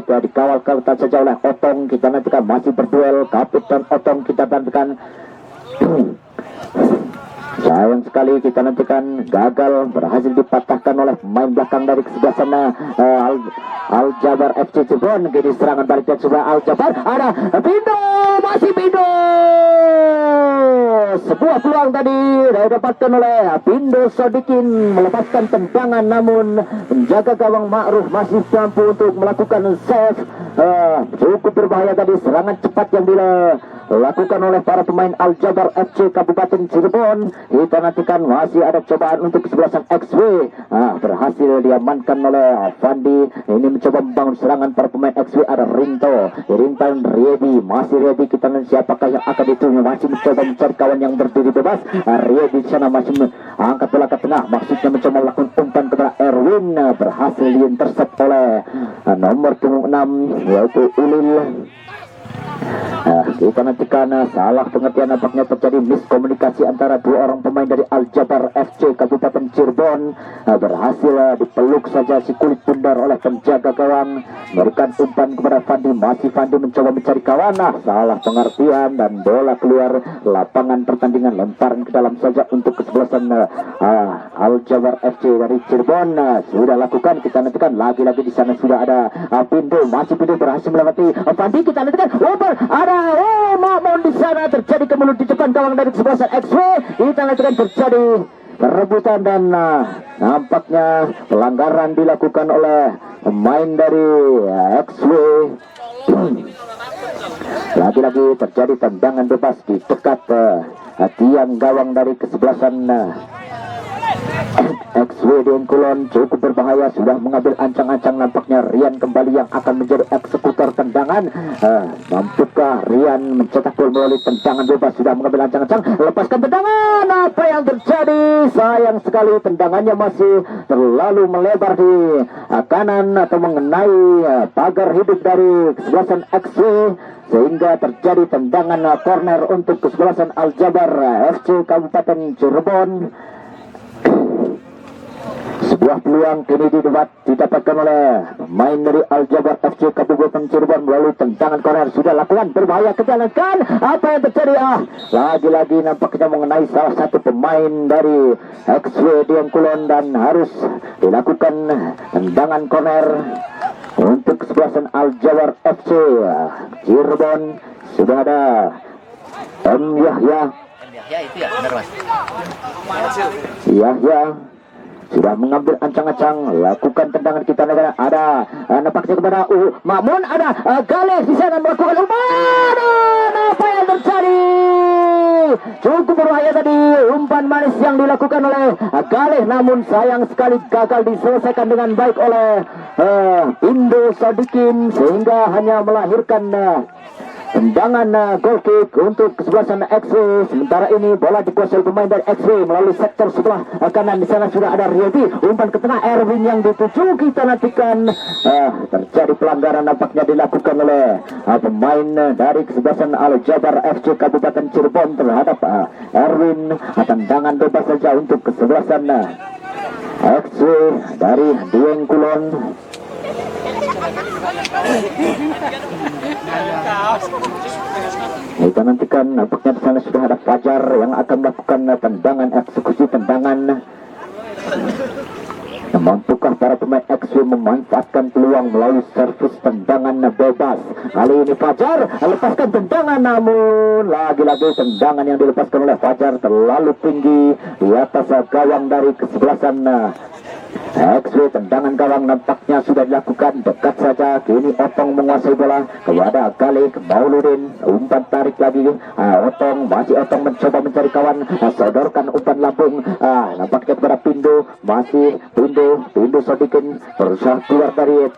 dikawal saja oleh Otong. Kita nantikan masih berduel Kafit dan Otong. Kita nantikan sayang sekali kita nantikan gagal, berhasil dipatahkan oleh pemain belakang dari kesebelasan Al Jabar FC Cirebon. Jadi serangan balik dari sebelah Al Jabar, ada Pindo, masih Pindo. Sebuah peluang tadi didapatkan oleh Pindo Sodikin melepaskan tendangan, namun penjaga gawang Ma'ruf masih mampu untuk melakukan save. Cukup berbahaya tadi serangan cepat yang dilakukan oleh para pemain Al Jabar FC Kabupaten Cirebon. Kita nantikan masih ada cobaan untuk kesebelasan XW. Berhasil diamankan oleh Fandi. Ini mencoba membangun serangan para pemain XW. Ada Rinto Riedi, masih Riedi. Kita nanti siapakah yang akan dituju. Masih mencoba mencari kawan yang berdiri bebas. Riedi di sana masih angkat bola ke tengah, maksudnya mencoba melakukan umpan kepada Erwin. Berhasil diintercept oleh nomor punggung 6 yaitu Ulil. Kita nantikan salah pengertian, nampaknya terjadi miskomunikasi antara dua orang pemain dari Al Jabar FC Kabupaten Cirebon. Berhasil dipeluk saja si kulit bundar oleh penjaga gawang, memberikan umpan kepada Fandi. Masih Fandi mencoba mencari kawan. Salah pengertian dan bola keluar lapangan pertandingan. Lemparan ke dalam saja untuk kesebelasan Al Jabar FC dari Cirebon. Sudah lakukan, kita nantikan lagi-lagi di sana sudah ada Pindo. Masih Pindo berhasil melewati Fandi. Kita nantikan ada Makmun di sana, terjadi kemulut di depan gawang dari kesebelasan XW. Kita nantikan terjadi perebutan dan nampaknya pelanggaran dilakukan oleh pemain dari XW. Lagi-lagi terjadi tendangan bebas di dekat tiang gawang dari kesebelasan XW Diengkulon. Cukup berbahaya, sudah mengambil ancang-ancang. Nampaknya Rian kembali yang akan menjadi eksekutor tendangan. Mampukah Rian mencetak gol melalui tendangan bebas? Sudah mengambil ancang-ancang, lepaskan tendangan. Apa yang terjadi? Sayang sekali tendangannya masih terlalu melebar di kanan atau mengenai pagar hidup dari kesebelasan XW, sehingga terjadi tendangan corner untuk kesebelasan Al Jabar FC Kabupaten Cirebon. Sebuah peluang kini didapatkan oleh pemain dari Al Jabar FC Kabupaten Cirebon melalui tendangan corner. Sudah lakukan, berbahaya, kejalankan. Apa yang terjadi? Lagi-lagi nampaknya mengenai salah satu pemain dari XW Diengkulon dan harus dilakukan tendangan corner untuk kesebelasan Al Jabar FC Cirebon. Sudah ada Om Yahya. Ya itu ya, benar Mas. Yahya sudah mengambil ancang-ancang, lakukan tendangan kita negara. Ada nampaknya kepada Makmun, ada Galih di sana melakukan umpan. Apa yang terjadi? Cukup berbahaya tadi umpan manis yang dilakukan oleh Galih, namun sayang sekali gagal diselesaikan dengan baik oleh Indo Sadikin sehingga hanya melahirkan tendangan goal kick untuk kesebelasan X-Ray. Sementara ini bola dikuasai pemain dari X-Ray melalui sektor sebelah kanan. Di sana sudah ada Riyadi, umpan ke tengah Erwin yang dituju. Kita nantikan terjadi pelanggaran nampaknya dilakukan oleh pemain dari kesebelasan Al Jabar FC Kabupaten Cirebon terhadap Erwin. Tendangan bebas saja untuk kesebelasan X-Ray dari Dieng Kulon. Kita nantikan nampaknya di sana sudah ada Fajar yang akan melakukan tendangan, eksekusi tendangan. Mampukah para pemain X-Ray memanfaatkan peluang melalui servis tendangan bebas? Kali ini Fajar lepaskan tendangan, namun lagi-lagi tendangan yang dilepaskan oleh Fajar terlalu tinggi di atas gawang dari kesebelasan X-Ray. Tendangan gawang nampaknya sudah dilakukan dekat saja. Kini Otong menguasai bola kepada Galik Mauludin, umpan tarik lagi. Otong mencoba mencari kawan, sodorkan umpan lambung. Nampaknya kepada Pindo, masih Pindo Sodikin berusaha keluar dari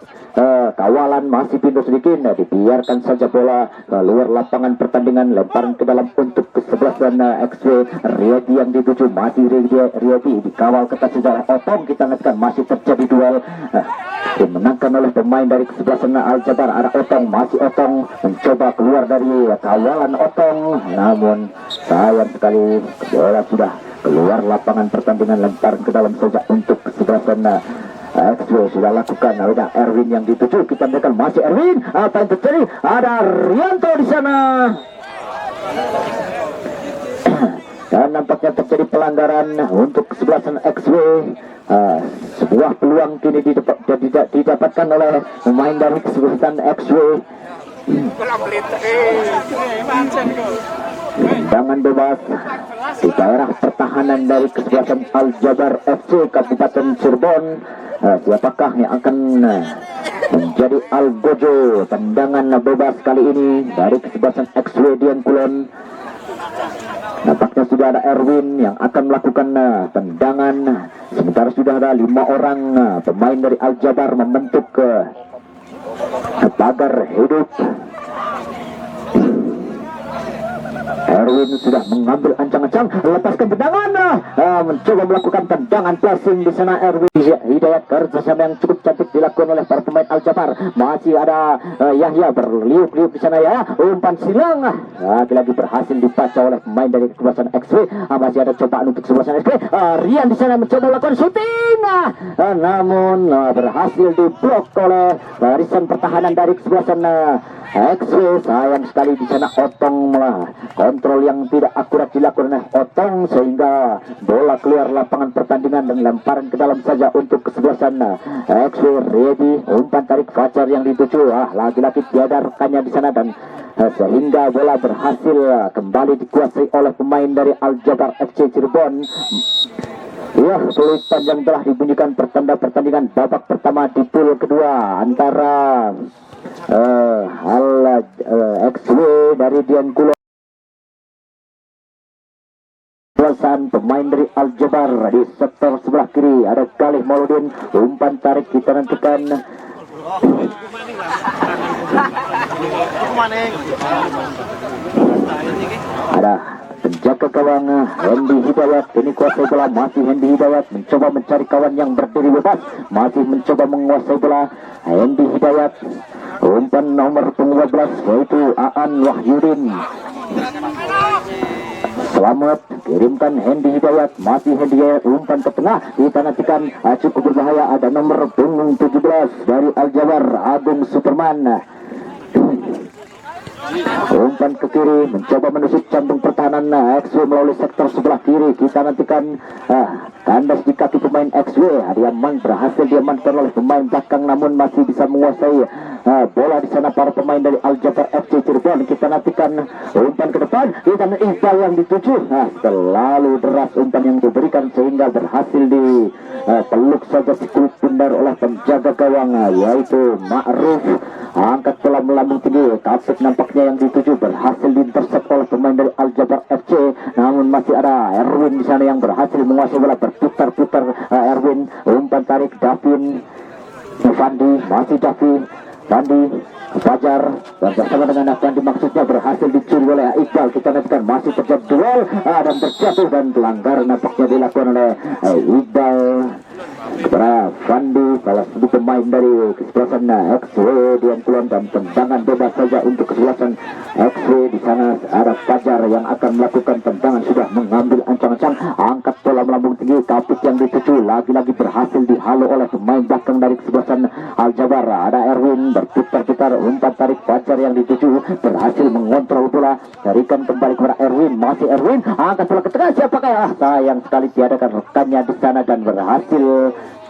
kawalan, masih Pindo Sodikin. Dibiarkan saja bola keluar lapangan pertandingan, lemparan ke dalam untuk kesebelasan X-Ray. Riyadi yang dituju, masih Riyadi dikawal ketat saja Otong. Kita nantikan masih terjadi duel dimenangkan oleh pemain dari kesebelasan Al Jabar. Ada Otong, masih Otong mencoba keluar dari kawalan Otong, namun sayang sekali bola sudah keluar lapangan pertandingan, lemparan ke dalam saja untuk kesebelasan X-Ray. Sudah lakukan, ada Erwin yang dituju. Kita mendekat, masih Erwin. Apa yang terjadi? Ada Rianto di sana. Dan nampaknya terjadi pelanggaran untuk kesebelasan X-Ray. Sebuah peluang kini didapatkan oleh pemain dari kesebelasan X-Ray. Tendangan bebas di daerah pertahanan dari kesebelasan Al Jabar FC Kabupaten Cirebon. Siapakah yang akan menjadi Al Gojo? Tendangan bebas kali ini dari kesebelasan X-Ray Dieng Kulon. Nampaknya sudah ada Erwin yang akan melakukan tendangan. Sementara sudah ada 5 orang pemain dari Al Jabar membentuk pagar hidup. Erwin sudah mengambil ancang-ancang, lepaskan tendangan, mencoba melakukan tendangan passing di sana. Erwin Hidayat, kerjasama yang cukup cantik dilakukan oleh para pemain Al Jabar. Masih ada Yahya berliuk-liuk di sana ya, umpan silang lagi-lagi berhasil dibaca oleh pemain dari kesebelasan X-Ray. Masih ada cobaan untuk kesebelasan X-Ray. Rian di sana mencoba melakukan syuting, namun berhasil diblok oleh barisan pertahanan dari kesebelasan X-Ray. Sayang sekali di sana Otong kontrol yang tidak akurat dilakukan oleh Otong sehingga bola keluar lapangan pertandingan dan lemparan ke dalam saja untuk kesebelasan X-Ray. Ready, umpan tarik Fajar yang dituju. Lagi-lagi tiada rekannya di sana dan sehingga bola berhasil kembali dikuasai oleh pemain dari Al Jabar FC Cirebon. Ya, peluit panjang telah dibunyikan pertanda pertandingan babak pertama di pool kedua antara X-Ray dari Dieng Kulon. Pemain dari Al Jabar di sektor sebelah kiri ada Galih Mauludin, umpan tarik kita nantikan. Ada penjaga gawang Hendy Hidayat, ini kuasai bola, masih Hendy Hidayat mencoba mencari kawan yang berdiri bebas, masih mencoba menguasai bola Hendy Hidayat. Umpan nomor 15 yaitu Aan Wahyudin. Selamat, kirimkan Hendy Hidayat, masih Hendy Hidayat, umpan ke tengah, kita nantikan cukup berbahaya. Ada nomor punggung 17 dari Al Jabar, Agung Superman. Umpan ke kiri, mencoba menusuk jantung pertahanan X-Ray melalui sektor sebelah kiri. Kita nantikan kandas di kaki pemain X-Ray. Diaman berhasil diamankan oleh pemain belakang, namun masih bisa menguasai bola di sana para pemain dari Aljabar FC Cirebon. Kita nantikan umpan ke depan, kita Iqbal yang dituju. Terlalu deras umpan yang diberikan sehingga berhasil di peluk saja si kulit bundar oleh penjaga gawang yaitu Ma'ruf. Angkat bola melambung tinggi, kapit nampaknya yang dituju berhasil diintercept oleh pemain dari Aljabar FC. Namun masih ada Erwin di sana yang berhasil menguasai bola, berputar-putar. Erwin, umpan tarik Davin, Fandi, masih Fandi, Fajar, dan bersama dengan Fandi maksudnya berhasil dicuri oleh Iqbal. Kita nantikan masih terjadi duel dan terjatuh dan pelanggaran nampaknya dilakukan oleh Iqbal kepada Fandi, salah satu pemain dari kesebelasan XW Dian Kulon, dan tendangan bebas saja untuk kesebelasan XW. Di sana ada Fajar yang akan melakukan tendangan, sudah mengambil ancang-ancang, angkat bola melambung tinggi, kapit yang dituju lagi-lagi berhasil dihalau oleh pemain belakang dari kesebelasan Aljabar. Ada Erwin berputar-putar, umpan tarik Fajar yang dituju berhasil mengontrol bola, tarikan kembali kepada Erwin, masih Erwin, angkat bola ke tengah, siapakah? Sayang sekali tiadakan rekannya di sana dan berhasil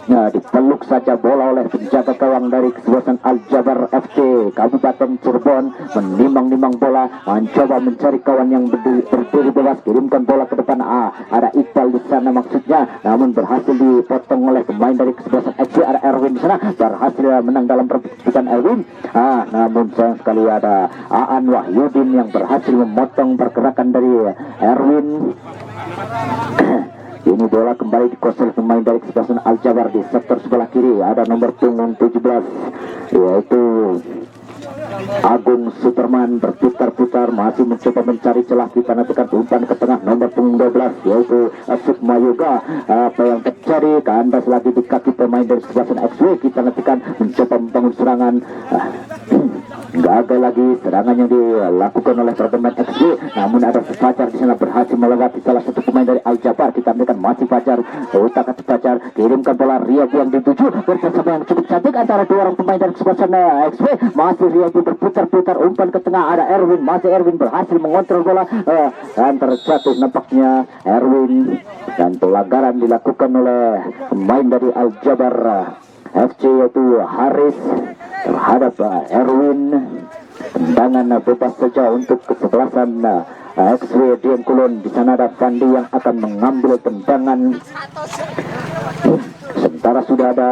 dipeluk saja bola oleh penjaga gawang dari kesebelasan Aljabar FC Kabupaten Cirebon. Menimbang-nimbang bola, mencoba mencari kawan yang berdiri bebas, kirimkan bola ke depan. Ada Iqbal di sana maksudnya, namun berhasil dipotong oleh pemain dari kesebelasan FC. Ada Erwin di sana, berhasil menang dalam perebutan Erwin. Namun sayang sekali ada Aan Wahyudin yang berhasil memotong pergerakan dari Erwin. Ini bola kembali dikuasai pemain dari kesebelasan Aljabar. Di sektor sebelah kiri ada nomor punggung 17 yaitu Agung Superman, berputar-putar masih mencoba mencari celah. Kita nantikan umpan ke tengah nomor punggung 12 yaitu Sukma Yoga. Apa yang terjadi, kandas lagi di kaki pemain dari kesebelasan XW. Kita nantikan mencoba membangun serangan, gagal lagi serangan yang dilakukan oleh pemain XW. Namun ada Fajar di sana berhasil melewati salah satu pemain dari Aljabar. Kita ambilkan masih Fajar, utak ke Fajar, kirimkan bola Riyadi yang dituju, bersama yang cukup cantik antara dua orang pemain dari kesebelasan XW. Masih Riyadi berputar-putar, umpan ke tengah, ada Erwin, masih Erwin berhasil mengontrol bola dan terjatuh nampaknya Erwin, dan pelanggaran dilakukan oleh pemain dari Aljabar FC yaitu Haris terhadap Erwin. Tendangan bebas saja untuk kesebelasan XW Dian Kulon. Di sana ada Fandi yang akan mengambil tendangan. Sementara sudah ada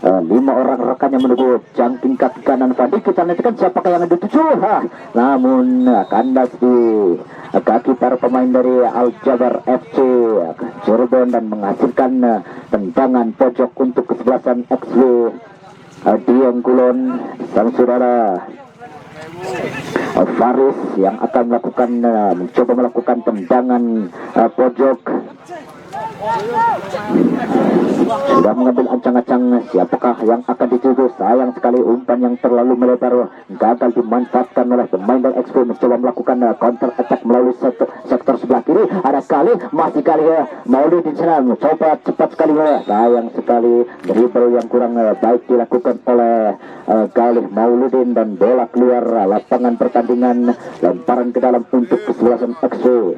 5 orang rekannya menunggu jangking kaki kanan Fandi. Kita nantikan siapakah yang dituju. Namun kandas di kaki para pemain dari Aljabar FC Cirebon dan menghasilkan tendangan pojok untuk kesebelasan XW Dian Kulon. Sang saudara Faris yang akan mencoba melakukan tendangan pojok, sudah mengambil ancang-ancang siapakah yang akan dituju. Sayang sekali umpan yang terlalu melebar gagal dimanfaatkan oleh pemain dari XP. Mencoba melakukan counter attack melalui sektor sebelah kiri. Ada masih kali Maulid di sana mencoba cepat sekali. Sayang sekali dribble yang kurang baik dilakukan oleh Galih Mauludin dan bola keluar lapangan pertandingan. Lemparan ke dalam untuk kesebelasan XP.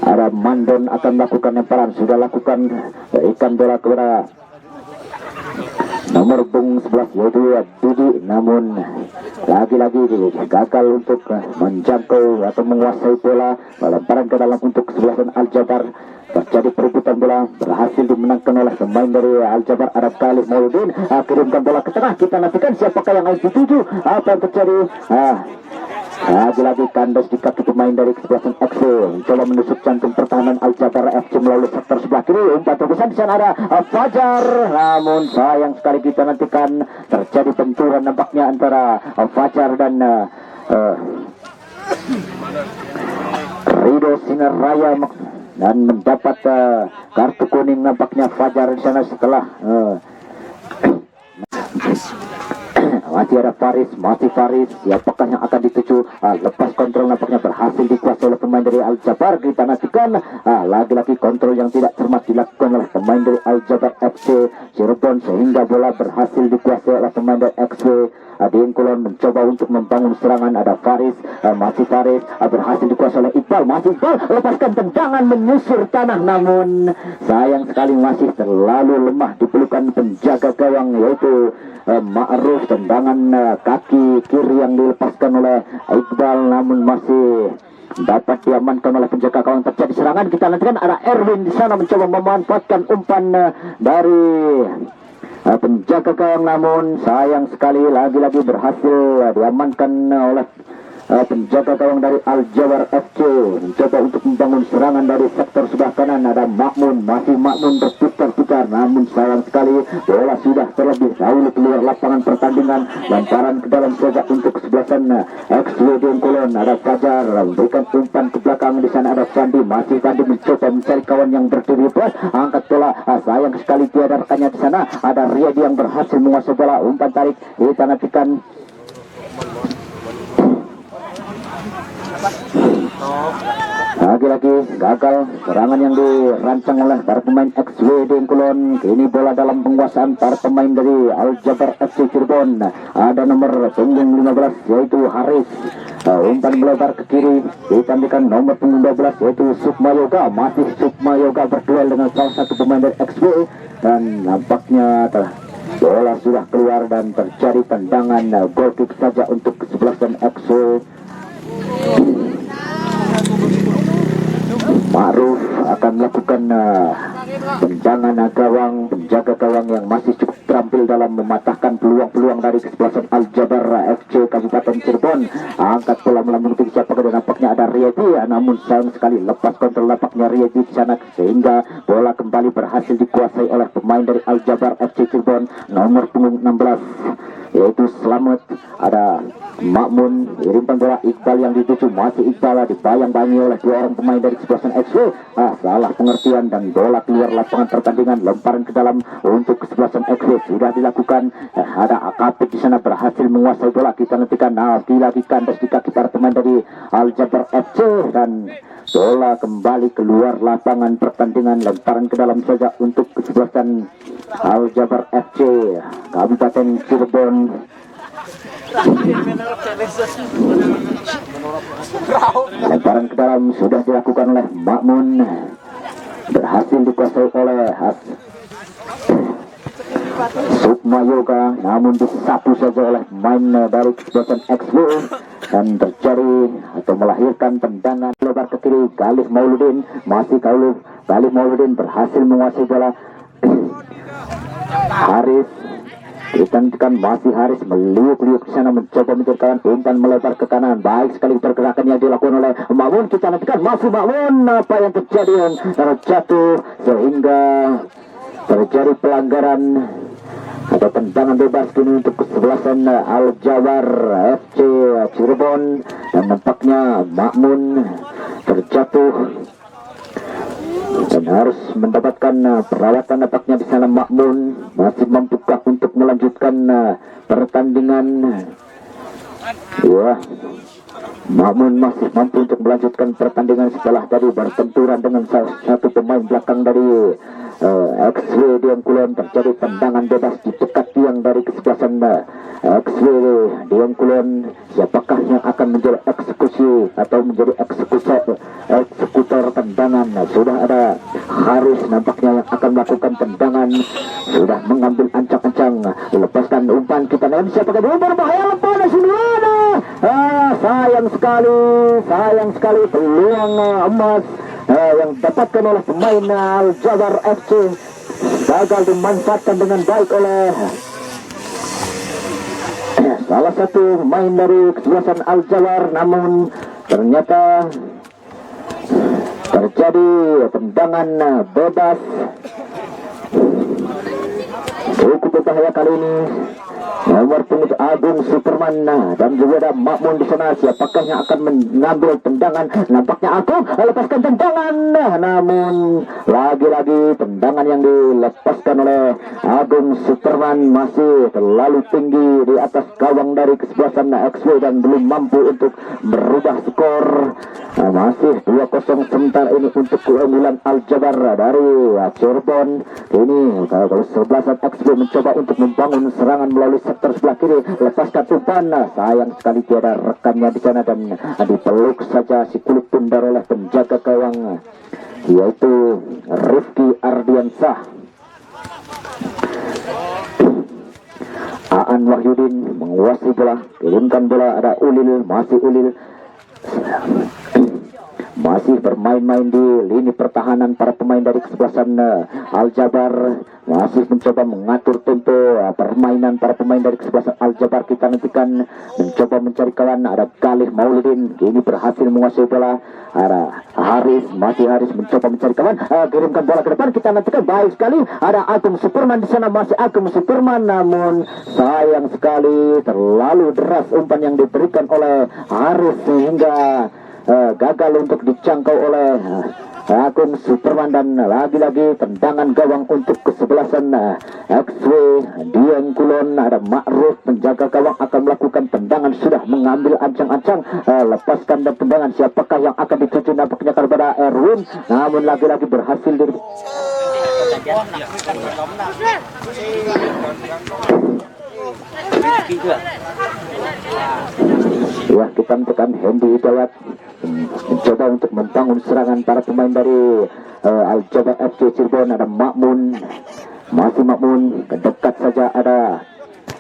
Ada Mandon akan melakukan lemparan, sudah lakukan ikan bola kepada nomor punggung 11 yaitu Didi, namun lagi-lagi gagal untuk menjangkau atau menguasai bola. Lemparan ke dalam untuk kesebelasan Aljabar. Terjadi perebutan bola, berhasil dimenangkan oleh pemain dari Aljabar. Ada Galih Mauludin, kirimkan bola ke tengah. Kita nantikan siapakah yang harus dituju, apa yang terjadi. Lagi-lagi kandas di kaki pemain dari kesebelasan XW. Mencoba menusuk jantung pertahanan Aljabar FC melalui sektor sebelah kiri. Umpan terusan di sana ada Fajar. Namun sayang sekali kita nantikan terjadi benturan nampaknya antara Fajar dan Rido Sinar Raya, dan mendapat kartu kuning nampaknya Fajar di sana setelah masih ada masih Faris, siapakah yang akan dituju. Lepas kontrol nampaknya berhasil dikuasai oleh pemain dari Aljabar. Kita nantikan lagi-lagi kontrol yang tidak cermat dilakukan oleh pemain dari Aljabar FC Cirebon sehingga bola berhasil dikuasai oleh pemain dari XW Dian Kulon. Mencoba untuk membangun serangan, ada masih Faris, berhasil dikuasai oleh Iqbal, masih Iqbal lepaskan tendangan menyusur tanah, namun sayang sekali masih terlalu lemah di pelukan penjaga gawang yaitu Ma'ruf. Tendangan kaki kiri yang dilepaskan oleh Iqbal, namun masih dapat diamankan oleh penjaga gawang. Terjadi serangan, kita nantikan ada Erwin di sana mencoba memanfaatkan umpan dari penjaga gawang, namun sayang sekali lagi-lagi berhasil diamankan oleh penjaga gawang dari Al-Jabar FC. Mencoba untuk membangun serangan dari sektor sebelah kanan, ada Makmun, masih Makmun berputar-putar, namun sayang sekali bola sudah terlebih dahulu keluar lapangan pertandingan. Lantaran ke dalam saja untuk kesebelasan XWD Kulon, ada Fajar memberikan umpan ke belakang. Di sana ada Fandi, masih Fandi mencoba mencari kawan yang berdiri pas, angkat bola, sayang sekali tiada rekannya. Di sana ada Riyadi yang berhasil menguasai bola, umpan tarik kita nantikan. Lagi-lagi gagal serangan yang dirancang oleh para pemain XWD Kulon. Kini bola dalam penguasaan para pemain dari Al-Jabar FC Cirebon. Ada nomor punggung 15 yaitu Haris. Umpan melebar ke kiri, ditandikan nomor punggung 12 yaitu Sukma Yoga. Masih Sukma Yoga berduel dengan salah satu pemain dari XW, dan nampaknya bola sudah keluar dan terjadi tendangan goal kick saja untuk kesebelasan XW. Ma'ruf akan melakukan tendangan gawang, penjaga gawang yang masih cukup terampil dalam mematahkan peluang-peluang dari kesebelasan Al-Jabar FC Kabupaten Cirebon. Angkat bola melalui siapa, dan nampaknya ada Riyadi, namun sayang sekali lepas kontrol nampaknya Riyadi di sana, sehingga bola kembali berhasil dikuasai oleh pemain dari Al-Jabar FC Cirebon nomor punggung 16 yaitu Selamat. Ada Makmun, irimkan bola Iqbal yang dituju, masih Iqbal dibayang-bayangi oleh dua orang pemain dari kesebelasan XW. Salah pengertian dan bola keluar lapangan pertandingan. Lemparan ke dalam untuk kesebelasan XW sudah dilakukan. Ada AKP di sana berhasil menguasai bola. Kita nantikan lagi kandas di kaki para pemain dari Al-Jabar FC, dan bola kembali keluar lapangan pertandingan. Lemparan ke dalam saja untuk kesebelasan Al-Jabar FC Kabupaten Cirebon. Lemparan ke dalam sudah dilakukan oleh Makmun, berhasil dikuasai oleh Sukma Yoga, namun disapu saja oleh pemain dari kesebelasan XW, dan terjadi atau melahirkan tendangan lebar ke kiri. Galih Mauludin, masih Galih Mauludin berhasil menguasai bola. Haris ditantikan, masih Haris meliuk-liuk di sana mencoba mencurkan umpan melebar ke kanan. Baik sekali pergerakan yang dilakukan oleh Makmun. Kita nantikan masih Makmun, apa yang terjadi, terjatuh sehingga terjadi pelanggaran atau tendangan bebas kini untuk kesebelasan Al-Jabar FC Cirebon, dan nampaknya Makmun terjatuh dan harus mendapatkan perawatan. Nampaknya di sana Makmun masih mampukah untuk melanjutkan pertandingan. Ya, Makmun masih mampu untuk melanjutkan pertandingan setelah tadi berbenturan dengan salah satu pemain belakang dari XW Dian Kulon. Terjadi tendangan bebas di dekat tiang dari kesebelasan XW Dian Kulon. Siapakah yang akan menjadi eksekusi atau menjadi eksekutor tendangan? Sudah ada Haris nampaknya yang akan melakukan tendangan, sudah mengambil ancang-ancang, lepaskan umpan. Kita nanti siapakah dulu berbahaya, lepas dari sini. Sayang sekali peluang emas yang dapatkan oleh pemain Al-Jabar FC gagal dimanfaatkan dengan baik oleh salah satu pemain dari kesebelasan Al-Jabar, namun ternyata terjadi tendangan bebas cukup berbahaya kali ini. Nomor punggung Agung Superman dan juga ada Makmun di sana. Siapakah yang akan mengambil tendangan? Nampaknya Agung lepaskan tendangan, namun lagi-lagi tendangan yang dilepaskan oleh Agung Superman masih terlalu tinggi di atas gawang dari kesebelasan XW dan belum mampu untuk merubah skor. Masih 2-0 sementara ini untuk keunggulan Al-Jabar dari Cirebon. Ini kalau kesebelasan XW mencoba untuk membangun serangan melalui sektor sebelah kiri, lepaskan umpan. Sayang sekali tiada rekannya di sana dan dipeluk saja si kulit pundar oleh penjaga gawang yaitu Rifki Ardiansah. Arman Wahyudin menguasai bola, kirimkan bola, ada Ulil, masih Ulil masih bermain-main di lini pertahanan. Para pemain dari kesebelasan Al-Jabar masih mencoba mengatur tempo permainan. Para pemain dari kesebelasan Al-Jabar kita nantikan mencoba mencari kawan. Ada Galih Mauludin kini berhasil menguasai bola. Ada Haris, masih Haris mencoba mencari kawan, kirimkan bola ke depan. Kita nantikan baik sekali. Ada Agung Superman di sana, masih Agung Superman, namun sayang sekali terlalu deras umpan yang diberikan oleh Haris sehingga gagal untuk dijangkau oleh Agung Superman. Dan lagi-lagi tendangan gawang untuk kesebelasan XW Dieng Kulon. Ada Ma'ruf penjaga gawang akan melakukan tendangan, sudah mengambil ancang-ancang, lepaskan dan tendangan. Siapakah yang akan dituju? Nampaknya kepada Erwin, namun lagi-lagi berhasil dari ya, kita tekan Hendy Hidayat mencoba untuk membangun serangan. Para pemain dari Al-Jabar FC Cirebon. Ada Makmun, masih Makmun, ke dekat saja ada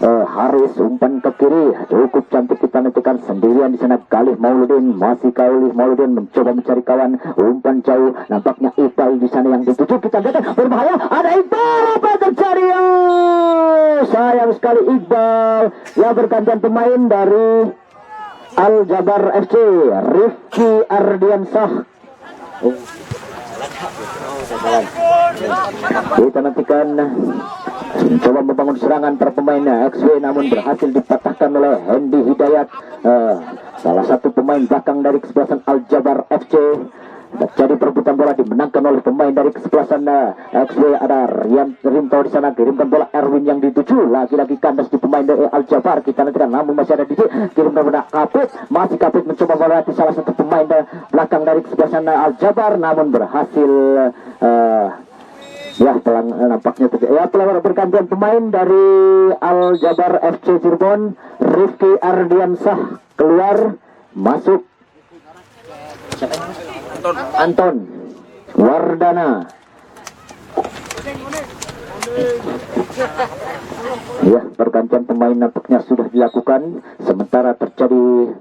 Haris, umpan ke kiri cukup cantik. Kita nantikan sendirian di sana Galih Mauludin, masih Galih Mauludin mencoba mencari kawan, umpan jauh, nampaknya Iqbal di sana yang dituju. Kita lihat berbahaya, ada Iqbal, apa yang terjadi? Sayang sekali Iqbal. Ya, bergantian pemain dari Al-Jabar FC, Rifki Ardiansah. Kita nantikan mencoba membangun serangan para pemain XW, namun berhasil dipatahkan oleh Hendy Hidayat, salah satu pemain belakang dari kesebelasan Al-Jabar FC. Jadi perebutan bola dimenangkan oleh pemain dari kesebelasan XW. Ada Rian Rinto di sana, kirimkan bola Erwin yang dituju, lagi-lagi kandas di pemain dari Al-Jabar. Kita nantikan, namun masih ada Didi, kirimkan bola Kapit, masih Kapit mencoba melewati salah satu pemain belakang dari kesebelasan Al-Jabar, namun berhasil ya pelang nampaknya ya pelawar. Bergantian pemain dari Al-Jabar FC Cirebon, Rifki Ardiansah keluar, masuk Anton Wardana. Ya, pergantian pemain nampaknya sudah dilakukan, sementara terjadi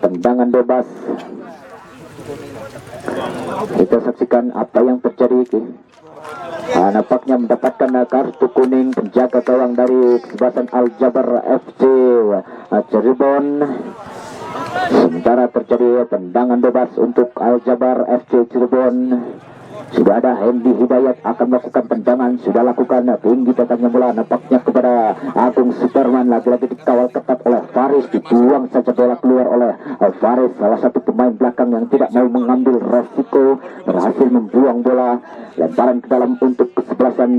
tendangan bebas. Kita saksikan apa yang terjadi. Nampaknya mendapatkan kartu kuning penjaga gawang dari kesebelasan Al-Jabar FC Cirebon. Sementara terjadi tendangan bebas untuk Al-Jabar FC Cirebon. Sudah ada Hendy Hidayat akan melakukan tendangan, sudah lakukan tinggi datangnya bola, nampaknya kepada Agung Superman, lagi-lagi dikawal ketat oleh Faris, dibuang saja bola keluar oleh Faris, salah satu pemain belakang yang tidak mau mengambil resiko, berhasil membuang bola, lemparan ke dalam untuk kesebelasan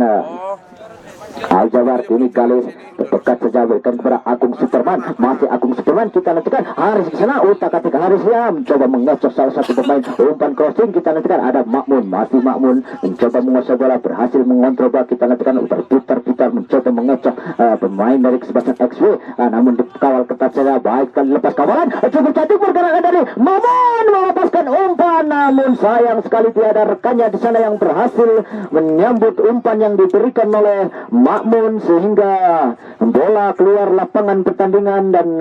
Al-Jabar. Ini Galis dekat saja, berikan kepada Agung Superman, masih Agung Superman. Kita nantikan Haris di sana, utak-atik Haris ya mencoba mengecoh salah satu pemain, umpan crossing. Kita nantikan ada Makmun, masih Makmun mencoba menguasai bola, berhasil mengontrol bola. Kita nantikan berputar-putar mencoba mengecoh pemain dari kesebelasan XW, namun dikawal ketat saja, baik kali lepas kawalan, cukup cantik pergerakan dari Mamun melepaskan umpan, namun sayang sekali tiada rekannya di sana yang berhasil menyambut umpan yang diberikan oleh Makmun, sehingga bola keluar lapangan pertandingan dan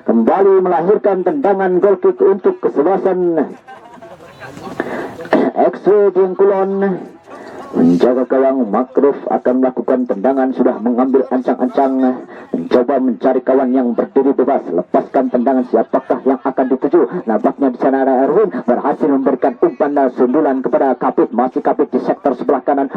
kembali melahirkan tendangan goal kick untuk kesebelasan XW Dieng Kulon. Menjaga gawang Makruf akan melakukan tendangan, sudah mengambil ancang-ancang, mencoba mencari kawan yang berdiri bebas, lepaskan tendangan. Siapakah yang akan dituju? Nampaknya di sana ada Erwin, berhasil memberikan umpan sundulan kepada Kapit, masih Kapit di sektor sebelah kanan.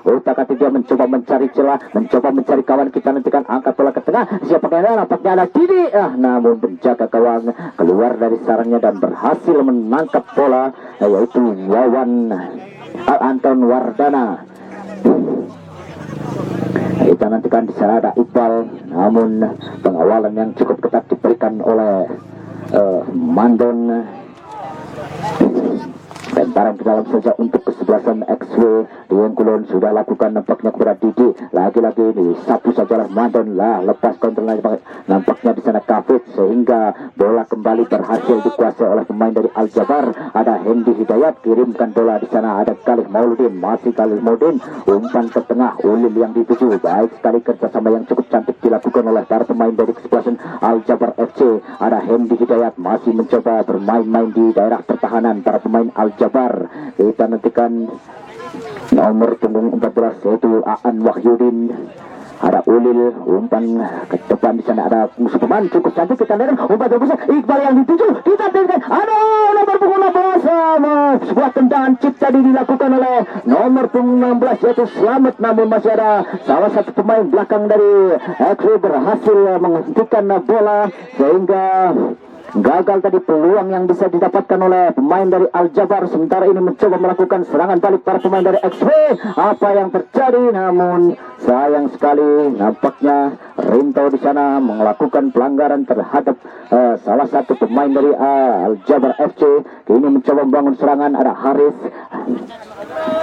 Utak-atik dia mencoba mencari celah, mencoba mencari kawan. Kita nantikan angkat bola ke tengah, siapakah yang nampaknya ada Didi, namun penjaga gawang keluar dari sarangnya dan berhasil menangkap bola, yaitu Wawan Anton Wardana. Kita nantikan di sana ada Iqbal, namun pengawalan yang cukup ketat diberikan oleh Mandon. Lemparan ke dalam saja untuk kesebelasan XW Dian Kulon sudah lakukan nampaknya kepada Didi. Lagi-lagi ini sapu sajalah Madon lah, lepas kontrol nampaknya di sana Kafit, sehingga bola kembali berhasil dikuasai oleh pemain dari Al Jabar. Ada Hendy Hidayat, kirimkan bola di sana, ada Khalid Mauludin, masih Khalid Mauludin, umpan ke tengah, Ulil yang dituju. Baik sekali kerjasama yang cukup cantik dilakukan oleh para pemain dari kesebelasan Al Jabar FC. Ada Hendy Hidayat masih mencoba bermain-main di daerah pertahanan para pemain Al Jabar. Kita nantikan nomor punggung 14 yaitu Aan Wahyudin. Ada Ulil, umpan ke depan di sana ada musuh pemain cukup cantik, kita lihat umpan besar Iqbal yang dituju, kita dengarkan nomor punggung 16, sebuah tendangan chip tadi dilakukan oleh nomor punggung 16 yaitu Slamet, namun masih ada salah satu pemain belakang dari XW berhasil menghentikan bola sehingga gagal tadi peluang yang bisa didapatkan oleh pemain dari Al Jabar. Sementara ini mencoba melakukan serangan balik para pemain dari XW. Apa yang terjadi? Namun sayang sekali nampaknya Rinto di sana melakukan pelanggaran terhadap salah satu pemain dari Al Jabar FC. Kini mencoba membangun serangan, ada Haris,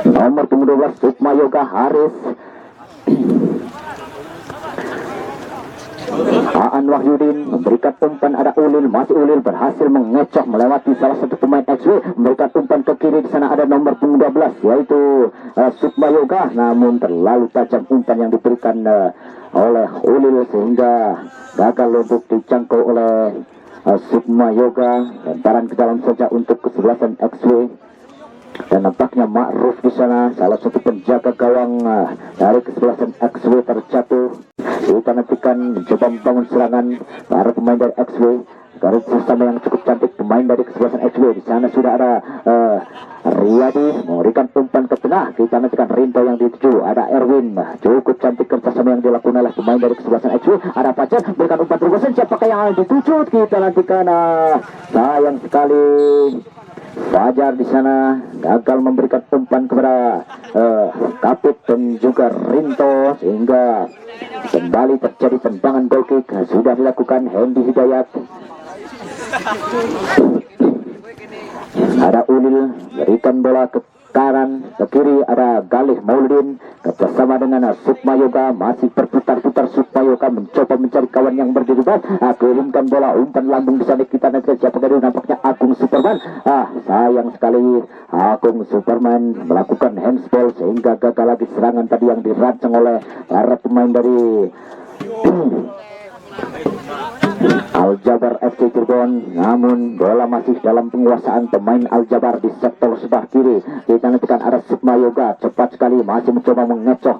nomor 12 Sukma Yoga Haris. Aan Wahyudin memberikan umpan, ada Ulil, masih Ulil berhasil mengecoh melewati salah satu pemain XW, memberikan umpan ke kiri. Di sana ada nomor 12 yaitu Sukma Yoga, namun terlalu tajam umpan yang diberikan oleh Ulil sehingga gagal untuk dicangkau oleh Sukma Yoga. Lemparan ke dalam saja untuk kesebelasan XW. Dan nampaknya Ma'ruf di sana, salah satu penjaga gawang dari kesebelasan XW terjatuh. Kita nantikan mencoba membangun serangan para pemain dari XW. Garis bersama yang cukup cantik pemain dari kesebelasan XW. Di sana sudah ada Riyadi memberikan umpan ke tengah. Kita nantikan Rinto yang dituju. Ada Erwin, cukup cantik kerjasama yang dilakukan oleh pemain dari kesebelasan XW. Ada Fajar memberikan umpan terobosan. Siapakah yang dituju? Kita nantikan. Sayang sekali Fajar di sana gagal memberikan umpan kepada Kapit dan juga Rinto sehingga kembali terjadi tendangan goal kick. Sudah dilakukan Hendy Hidayat. Ada Ulil berikan bola ke kanan, ke kiri ada Galih Mauludin bersama dengan Sukma Yoga, masih berputar-putar. Sukma Yoga mencoba mencari kawan yang berdiri. Kirimkan bola, umpan lambung di sana. Kita nanti siapa tadi, nampaknya Agung Superman. Sayang sekali Agung Superman melakukan handsball sehingga gagal lagi serangan tadi yang dirancang oleh para pemain dari Al Jabar FC Cirebon. Namun bola masih dalam penguasaan pemain Al Jabar di sektor sebelah kiri. Kita nantikan ada Sukma Yoga, cepat sekali masih mencoba mengecoh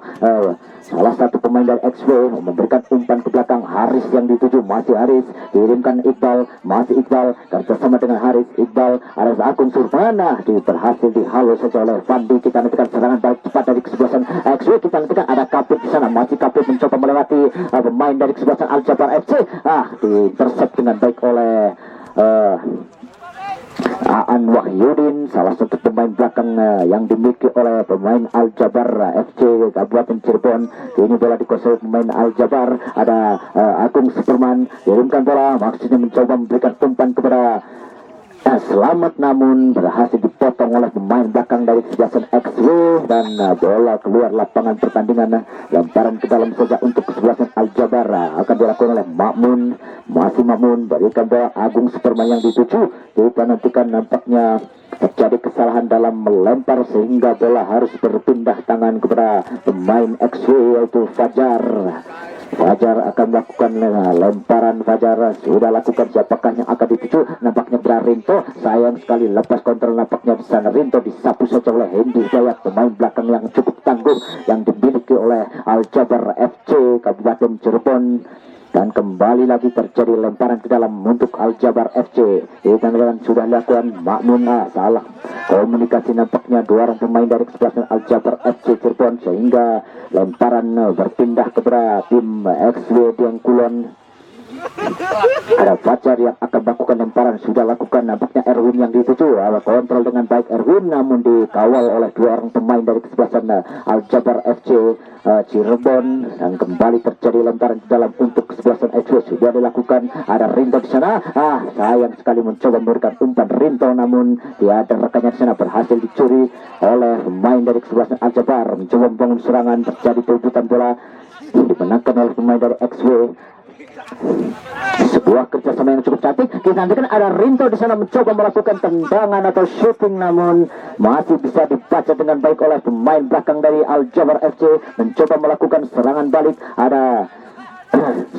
salah satu pemain dari XW, memberikan umpan ke belakang. Haris yang dituju, masih Haris, kirimkan Iqbal, masih Iqbal kerjasama dengan Haris. Iqbal, ada Agung Surmana, berhasil dihalau saja oleh Fandi. Kita nantikan serangan balik cepat dari kesebelasan XW. Kita nantikan ada Kapit di sana, masih Kapit mencoba melewati pemain dari kesebelasan Al Jabar FC. Ditercept dengan baik oleh Aan Wahyudin, salah satu pemain belakang yang dimiliki oleh pemain Al Jabar FC Kabupaten Cirebon. Ini bola dikuasai pemain Al Jabar. Ada Agung Superman, kirimkan bola, maksudnya mencoba memberikan umpan kepada Selamat, namun berhasil dipotong oleh pemain belakang dari kesebelasan XW dan bola keluar lapangan pertandingan. Lemparan ke dalam saja untuk kesebelasan Al Jabar akan dilakukan oleh Makmun, masih Makmun berikan bola Agung Superman yang dituju. Kita nantikan nampaknya terjadi kesalahan dalam melempar sehingga bola harus berpindah tangan kepada pemain XW yaitu Fajar. Fajar akan melakukan lemparan. Fajar sudah lakukan, siapakah yang akan dituju? Nampaknya Rinto, sayang sekali lepas kontrol. Nampaknya di sana Rinto disapu saja oleh Hendy Hidayat, pemain belakang yang cukup tangguh yang dimiliki oleh Al Jabar FC Kabupaten Cirebon. Dan kembali lagi terjadi lemparan ke dalam untuk Al Jabar FC. Kita sudah lakukan Makmun, salah komunikasi nampaknya dua orang pemain dari kesebelasan Al Jabar FC Cirebon sehingga lemparan berpindah kepada tim XW Dieng Kulon. Ada Fajar yang akan melakukan lemparan, sudah lakukan nampaknya Erwin yang dituju. Kontrol dengan baik Erwin, namun dikawal oleh dua orang pemain dari kesebelasan Aljabar FC Cirebon, dan kembali terjadi lemparan di dalam untuk kesebelasan FC. Sudah dilakukan, ada Rinto di sana. Sayang sekali mencoba memberikan umpan Rinto, namun tiada rekannya di sana, berhasil dicuri oleh pemain dari kesebelasan Aljabar. Mencoba membangun serangan, terjadi perebutan bola, dimenangkan oleh pemain dari XW. Sebuah kerjasama yang cukup cantik. Kita nantikan ada Rinto di sana mencoba melakukan tendangan atau shooting, namun masih bisa dibaca dengan baik oleh pemain belakang dari Aljabar FC. Mencoba melakukan serangan balik, ada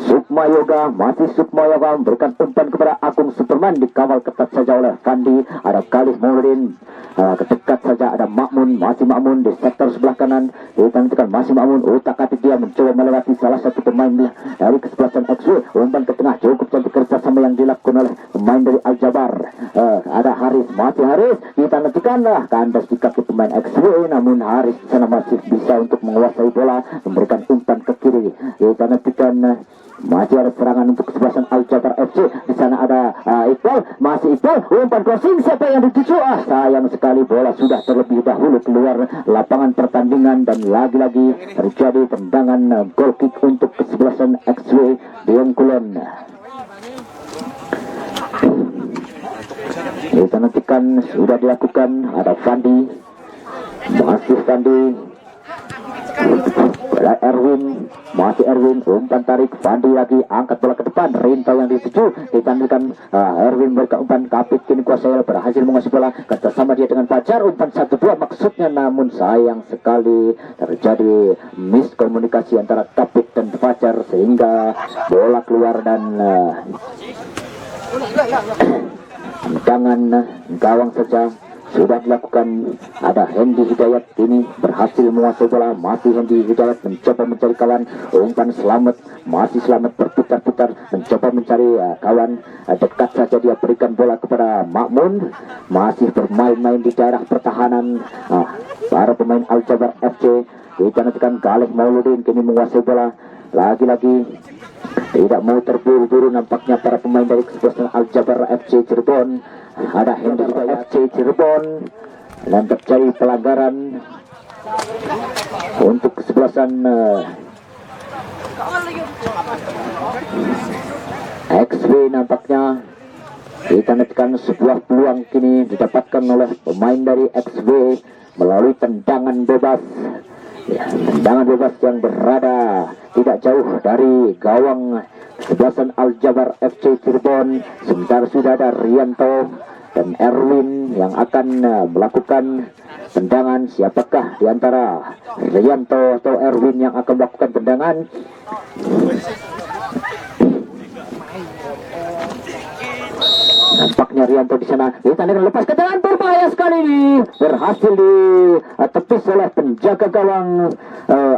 Sukma Yoga, masih Sukma Yoga memberikan umpan kepada Agung Superman, dikawal ketat saja oleh Fandi. Ada Galih Mauludin, dekat saja ada Makmun, masih Makmun di sektor sebelah kanan. Kita masih Makmun, utak-atik dia mencoba melewati salah satu pemain dari kesebelasan XW. Umpan ke tengah, cukup cantik kerjasama yang dilakukan oleh pemain dari Aljabar. Ada Haris, masih Haris, kita nantikanlah kandas di kaki pemain XW, namun Haris di sana masih bisa untuk menguasai bola, memberikan umpan ke kiri. Kita nantikan masih ada serangan untuk kesebelasan Aljabar FC. Di sana ada Iqbal, masih Iqbal, umpan crossing, siapa yang dituju? Sayang sekali, bola sudah terlebih dahulu keluar lapangan pertandingan, dan lagi-lagi terjadi tendangan goal kick untuk kesebelasan XW Bengkulon. Kita nantikan, sudah dilakukan, ada Fandi, masih Fandi, Erwin, masih Erwin, umpan tarik, Fandi lagi, angkat bola ke depan, Rinto yang dituju. Ditandingkan Erwin berikan umpan, Kapit kini kuasai, berhasil menguasai bola, kerjasama dia dengan Fajar, umpan 1-2 maksudnya, namun sayang sekali terjadi miskomunikasi antara Kapit dan Fajar sehingga bola keluar, dan tendangan gawang saja sudah dilakukan. Ada Hendy Hidayat kini berhasil menguasai bola, masih Hendy Hidayat mencoba mencari kawan, umpan selamat, masih selamat berputar-putar mencoba mencari kawan, dekat saja dia berikan bola kepada Makmun, masih bermain-main di daerah pertahanan para pemain Aljabar FC. Kita nantikan Galih Mauludin kini menguasai bola, lagi-lagi tidak mau terburu-buru nampaknya para pemain dari kesebelasan Aljabar FC Cirebon. Ada Hendy FC Cirebon, dan terjadi pelanggaran untuk kesebelasan XW nampaknya. Kita nantikan sebuah peluang kini didapatkan oleh pemain dari XW melalui tendangan bebas. Tendangan bebas yang berada tidak jauh dari gawang kesebelasan Aljabar FC Cirebon. Sebentar sudah ada Rianto dan Erwin yang akan melakukan tendangan. Siapakah di antara Rianto atau Erwin yang akan melakukan tendangan? Nampaknya Rianto di sana. Kita lepas ke tangan, berbahaya sekali ini. Berhasil ditepis oleh penjaga gawang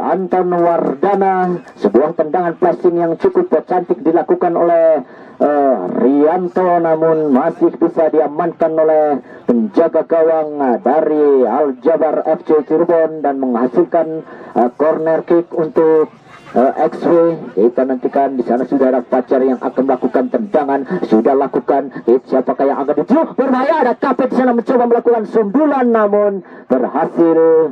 Anton Wardana. Sebuah tendangan flashing yang cukup cantik dilakukan oleh Rianto, namun masih bisa diamankan oleh penjaga gawang dari Aljabar FC Cirebon dan menghasilkan corner kick untuk XW. Kita nantikan di sana sudah ada Fajar yang akan melakukan tendangan, sudah lakukan. Siapakah yang akan dituju? Berbahaya, ada Kapit di sana mencoba melakukan sundulan, namun berhasil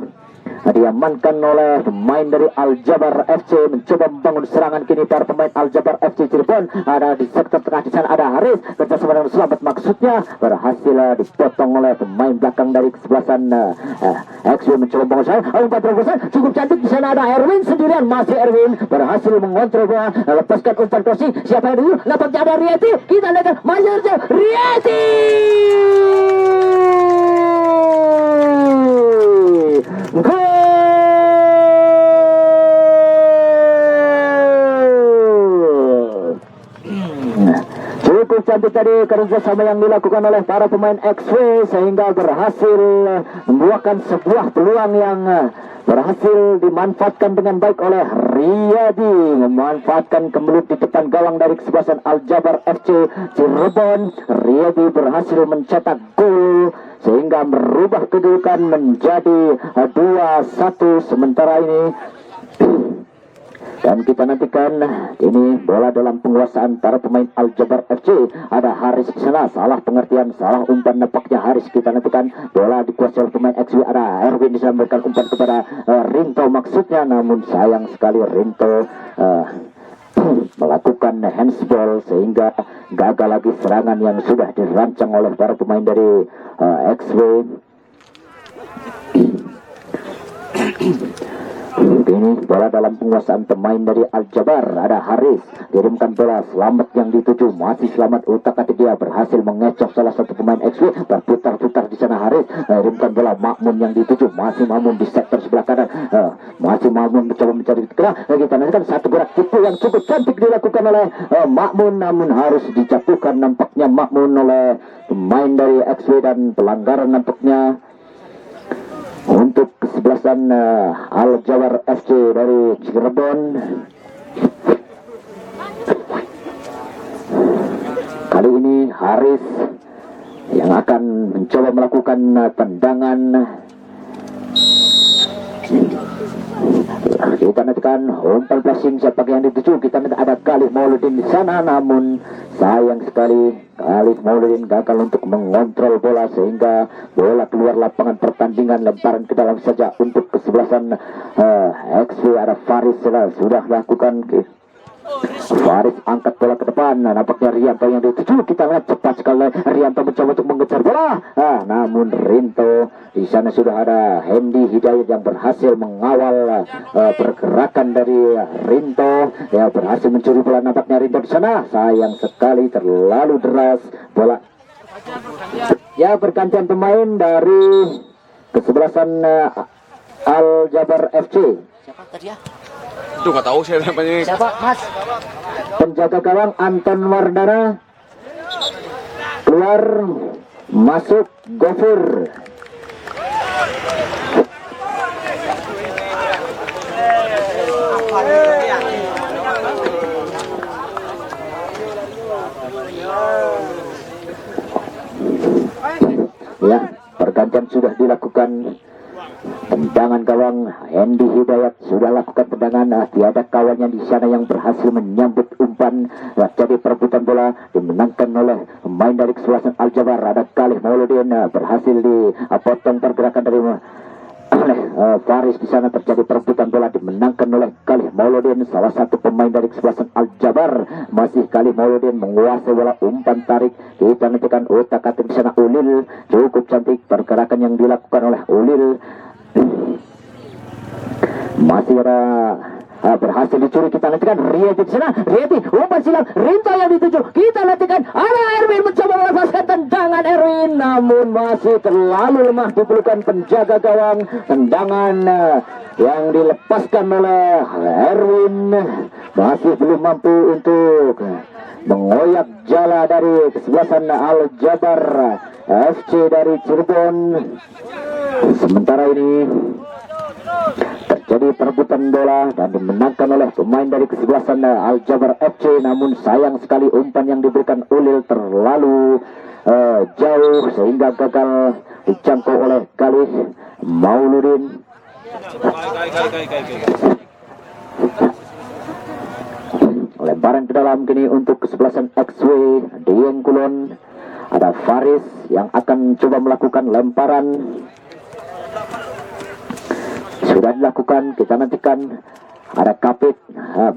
diamankan oleh pemain dari Aljabar FC. Mencoba membangun serangan kini para pemain Aljabar FC Cirebon. Ada di sektor tengah di sana ada Haris, kerjasama dengan Selamat maksudnya, berhasil dipotong oleh pemain belakang dari kesebelasan XW. Mencoba membangun serangan, umpan terobosan cukup cantik. Di sana ada Erwin sendirian, masih Erwin berhasil mengontrol bola, lepaskan umpan crossing. Siapa yang dulu? Nampaknya ada Rieti. Kita lihat masih ada Rieti. Cukup cantik tadi kerjasama yang dilakukan oleh para pemain XW sehingga berhasil membuahkan sebuah peluang yang berhasil dimanfaatkan dengan baik oleh Riyadi, memanfaatkan kemelut di depan gawang dari kesebelasan Aljabar FC Cirebon. Riyadi berhasil mencetak gol sehingga merubah kedudukan menjadi 2-1. Sementara ini Dan kita nantikan ini bola dalam penguasaan para pemain Al-Jabar FC. Ada Haris di sana, salah pengertian, salah umpan nampaknya Haris. Kita nantikan bola dikuasai oleh pemain XW. Ada Erwin di sana memberikan umpan kepada Rinto maksudnya, namun sayang sekali Rinto melakukan handsball sehingga gagal lagi serangan yang sudah dirancang oleh para pemain dari XW. Ini bola dalam penguasaan pemain dari Al-Jabar. Ada Haris, kirimkan bola, selamat yang dituju, masih selamat, utak-atik dia berhasil mengecoh salah satu pemain XW. Berputar-putar di sana Haris, kirimkan bola, Makmun yang dituju, masih Makmun di sektor sebelah kanan, masih Makmun mencoba mencari tengah. Kita nantikan satu gerak tipu yang cukup cantik dilakukan oleh Makmun, namun harus dijatuhkan nampaknya Makmun oleh pemain dari XW, dan pelanggaran nampaknya untuk kesebelasan Al-Jabar FC dari Cirebon. Kali ini Haris yang akan mencoba melakukan tendangan. Kita nantikan umpan passing siapa yang dituju. Kita nanti ada Khalif Mauludin di sana, namun sayang sekali Khalif Mauludin gagal untuk mengontrol bola sehingga bola keluar lapangan pertandingan. Lemparan ke dalam saja untuk kesebelasan XW. Ada Faris sudah lakukan. Faris angkat bola ke depan, nampaknya Rianto yang dituju. Kita lihat cepat sekali Rianto mencoba untuk mengejar bola, namun Rinto di sana sudah ada Hendy Hidayat yang berhasil mengawal pergerakan dari Rinto, ya berhasil mencuri bola. Nampaknya Rinto di sana, sayang sekali terlalu deras bola. Ya, pergantian pemain dari kesebelasan Al-Jabar FC. Siapa tadi ya? Itu nggak tahu saya namanya. Siapa, Mas? Penjaga gawang Anton Wardana, keluar masuk Gofur. Ya, pergantian sudah dilakukan. Tendangan gawang Hendy Hidayat sudah lakukan tendangan, tiada kawannya di sana yang berhasil menyambut umpan. Jadi perebutan bola dimenangkan oleh pemain dari kesebelasan Al-Jabar. Ada Khalif Mauludin berhasil dipotong pergerakan dari oleh Faris. Di sana terjadi perebutan bola dimenangkan oleh Khalif Mauludin, salah satu pemain dari kesebelasan Al-Jabar. Masih Khalif Mauludin menguasai bola, umpan tarik. Kita nantikan otak-atik di sana Ulil, cukup cantik pergerakan yang dilakukan oleh Ulil. Masih ada berhasil dicuri. Kita nantikan Riyadi di sana. Riyadi umpan silang, Rinto yang dituju. Kita nantikan ada Erwin mencoba melepaskan tendangan Erwin, namun masih terlalu lemah di pelukan penjaga gawang. Tendangan yang dilepaskan oleh Erwin masih belum mampu untuk mengoyak jala dari kesebelasan Al-Jabar FC dari Cirebon. Sementara ini terjadi perebutan bola dan dimenangkan oleh pemain dari kesebelasan Al-Jabar FC, namun sayang sekali umpan yang diberikan Ulil terlalu jauh sehingga gagal dijangkau oleh Khalif Mauludin. Lemparan ke dalam kini untuk kesebelasan XW Dieng Kulon. Ada Faris yang akan coba melakukan lemparan. Sudah dilakukan, kita nantikan. Ada Kapit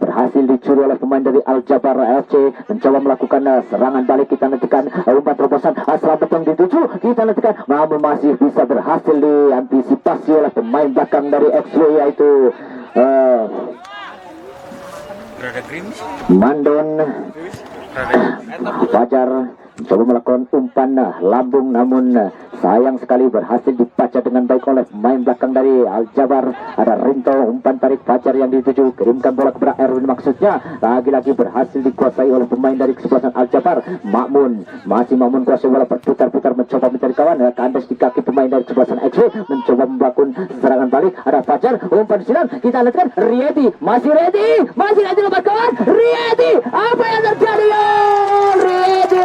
berhasil dicuri oleh pemain dari Al-Jabar FC, mencoba melakukan serangan balik. Kita nantikan umpan terobosan, selamat yang dituju. Kita nantikan, namun masih bisa berhasil diantisipasi oleh pemain belakang dari XW, yaitu Mandon Fajar. Coba melakukan umpan lambung, namun sayang sekali berhasil dibaca dengan baik oleh pemain belakang dari Al-Jabar. Ada Rinto, umpan tarik Fajar yang dituju, kirimkan bola kepada Erwin maksudnya. Lagi-lagi berhasil dikuasai oleh pemain dari kesebelasan Al-Jabar. Makmun, masih Makmun kuasai bola, berputar-putar mencoba mencari kawan. Kandas di kaki pemain dari kesebelasan XW, mencoba membangun serangan balik. Ada Fajar, umpan silang. Kita lihatkan Riyadi, masih ready lepas kawan. Riyadi, apa yang terjadi? Riyadi,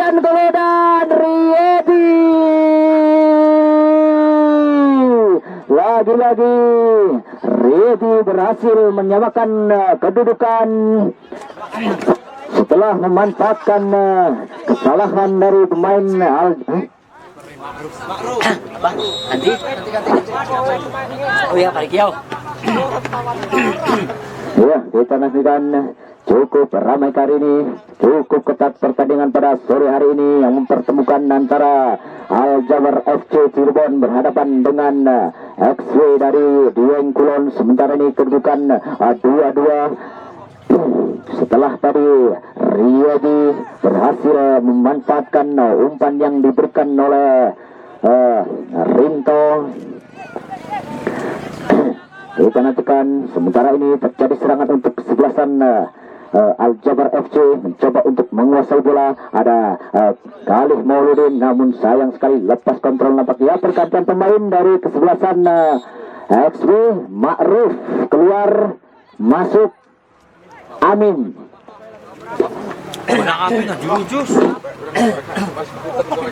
goledan Riyadi. lagi-lagi Riyadi berhasil menyamakan kedudukan setelah memanfaatkan kesalahan dari pemain Apa? Nanti. Oh ya, Pak Kiau. Ya, kita nantikan cukup ramai kali ini, cukup ketat pertandingan pada sore hari ini yang mempertemukan antara Al Jabar FC Cirebon berhadapan dengan XW dari Dieng Kulon. Sementara ini kedudukan 2-2 setelah tadi Riyadi berhasil memanfaatkan umpan yang diberikan oleh Rinto. Kita nantikan sementara ini terjadi serangan untuk kesebelasan Al Jabar FC mencoba untuk menguasai bola. Ada Khalif Mauludin, namun sayang sekali lepas kontrol nampaknya. Pergantian pemain dari kesebelasan XW, Ma'ruf keluar, masuk Amin. Mana Amin jurujus.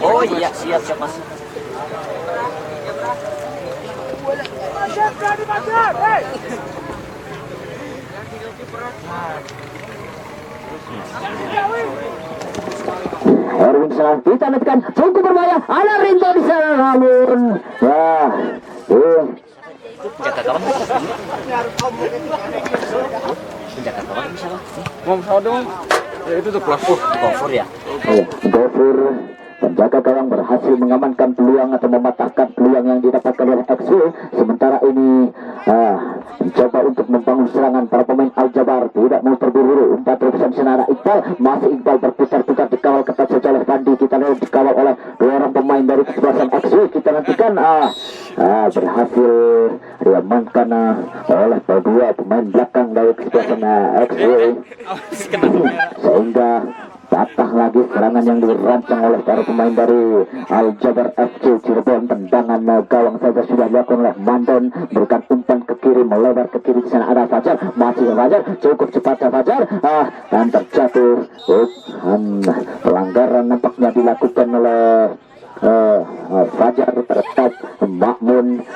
Oh iya, siap Mas. Erwin salah, kita nantikan cukup berbahaya. Ada Rinto di sana, namun ya, Jaga kawan. Jaga kawan bisa Bang. Mau pesawat dong. Ya itu tuh pelafur. Cover ya. Gofur penjaga gawang berhasil mengamankan peluang atau mematahkan peluang yang didapatkan oleh XW. Sementara ini mencoba untuk membangun serangan para pemain Al Jabar, tidak mau terburu-buru. Umpan terusan sana ada Iqbal, masih Iqbal berputar-putar dikawal ketat saja oleh Pandi. Kita lihat dikawal oleh dua orang pemain dari kesebelasan XW. Kita nantikan berhasil diamankan oleh kedua pemain belakang dari kesebelasan XW, sehingga patah lagi serangan yang dirancang oleh para pemain dari Al Jabar FC Cirebon. Tendangan gawang saja sudah dilakukan oleh Mandon, berikan umpan ke kiri, melebar ke kiri. Di sana ada Fajar, masih Fajar, cukup cepat Fajar, dan terjatuh. Pelanggaran nampaknya dilakukan oleh Fajar terhadap Makmun.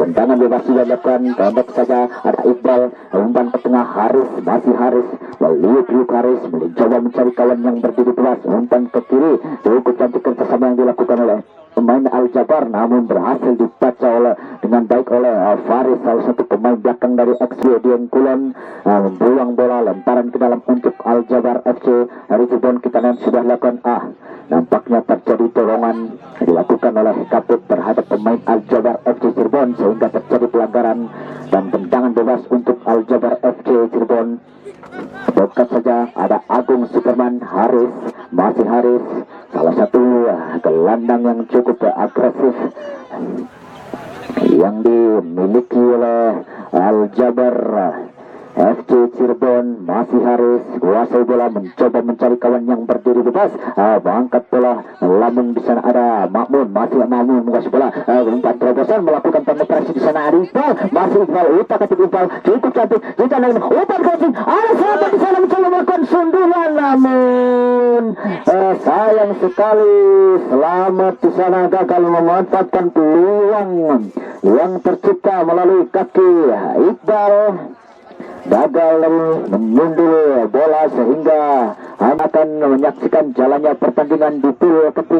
Tendangan bebas sudah dilakukan, pendek saja ada Iqbal, umpan ke tengah Haris, masih Haris, meliuk-liuk Haris, mencoba mencari kawan yang berdiri luas, umpan ke kiri, cukup cantik kerjasama yang dilakukan oleh pemain Al Jabar, namun berhasil dibaca dengan baik oleh Faris, salah satu pemain belakang dari XW Dieng Kulon, membuang bola lemparan ke dalam untuk Al Jabar FC dari Cirebon. Kita lihat sudah lakukan nampaknya terjadi dorongan dilakukan oleh Kapit terhadap pemain Al Jabar FC Cirebon sehingga terjadi pelanggaran dan tendangan bebas untuk Al Jabar FC Cirebon. Dekat saja ada Agung Superman, Haris, masih Haris, salah satu gelandang yang cukup agresif yang dimiliki oleh Al Jabar FC Cirebon. Masih Haris kuasai bola, mencoba mencari kawan yang berdiri bebas, mengangkat bola, namun di sana ada Makmun, masih Makmun menguasai bola, umpan terobosan melakukan penetrasi di sana ada Iqbal, masih Iqbal, utak ketik Iqbal, cukup cantik, kita naik umpan crossing, ada siapa di sana mencoba melakukan sundulan, namun sayang sekali Selamat di sana gagal memanfaatkan peluang yang tercipta melalui kaki Iqbal. Gagal menyundul bola sehingga akan menyaksikan jalannya pertandingan di pool ketiga.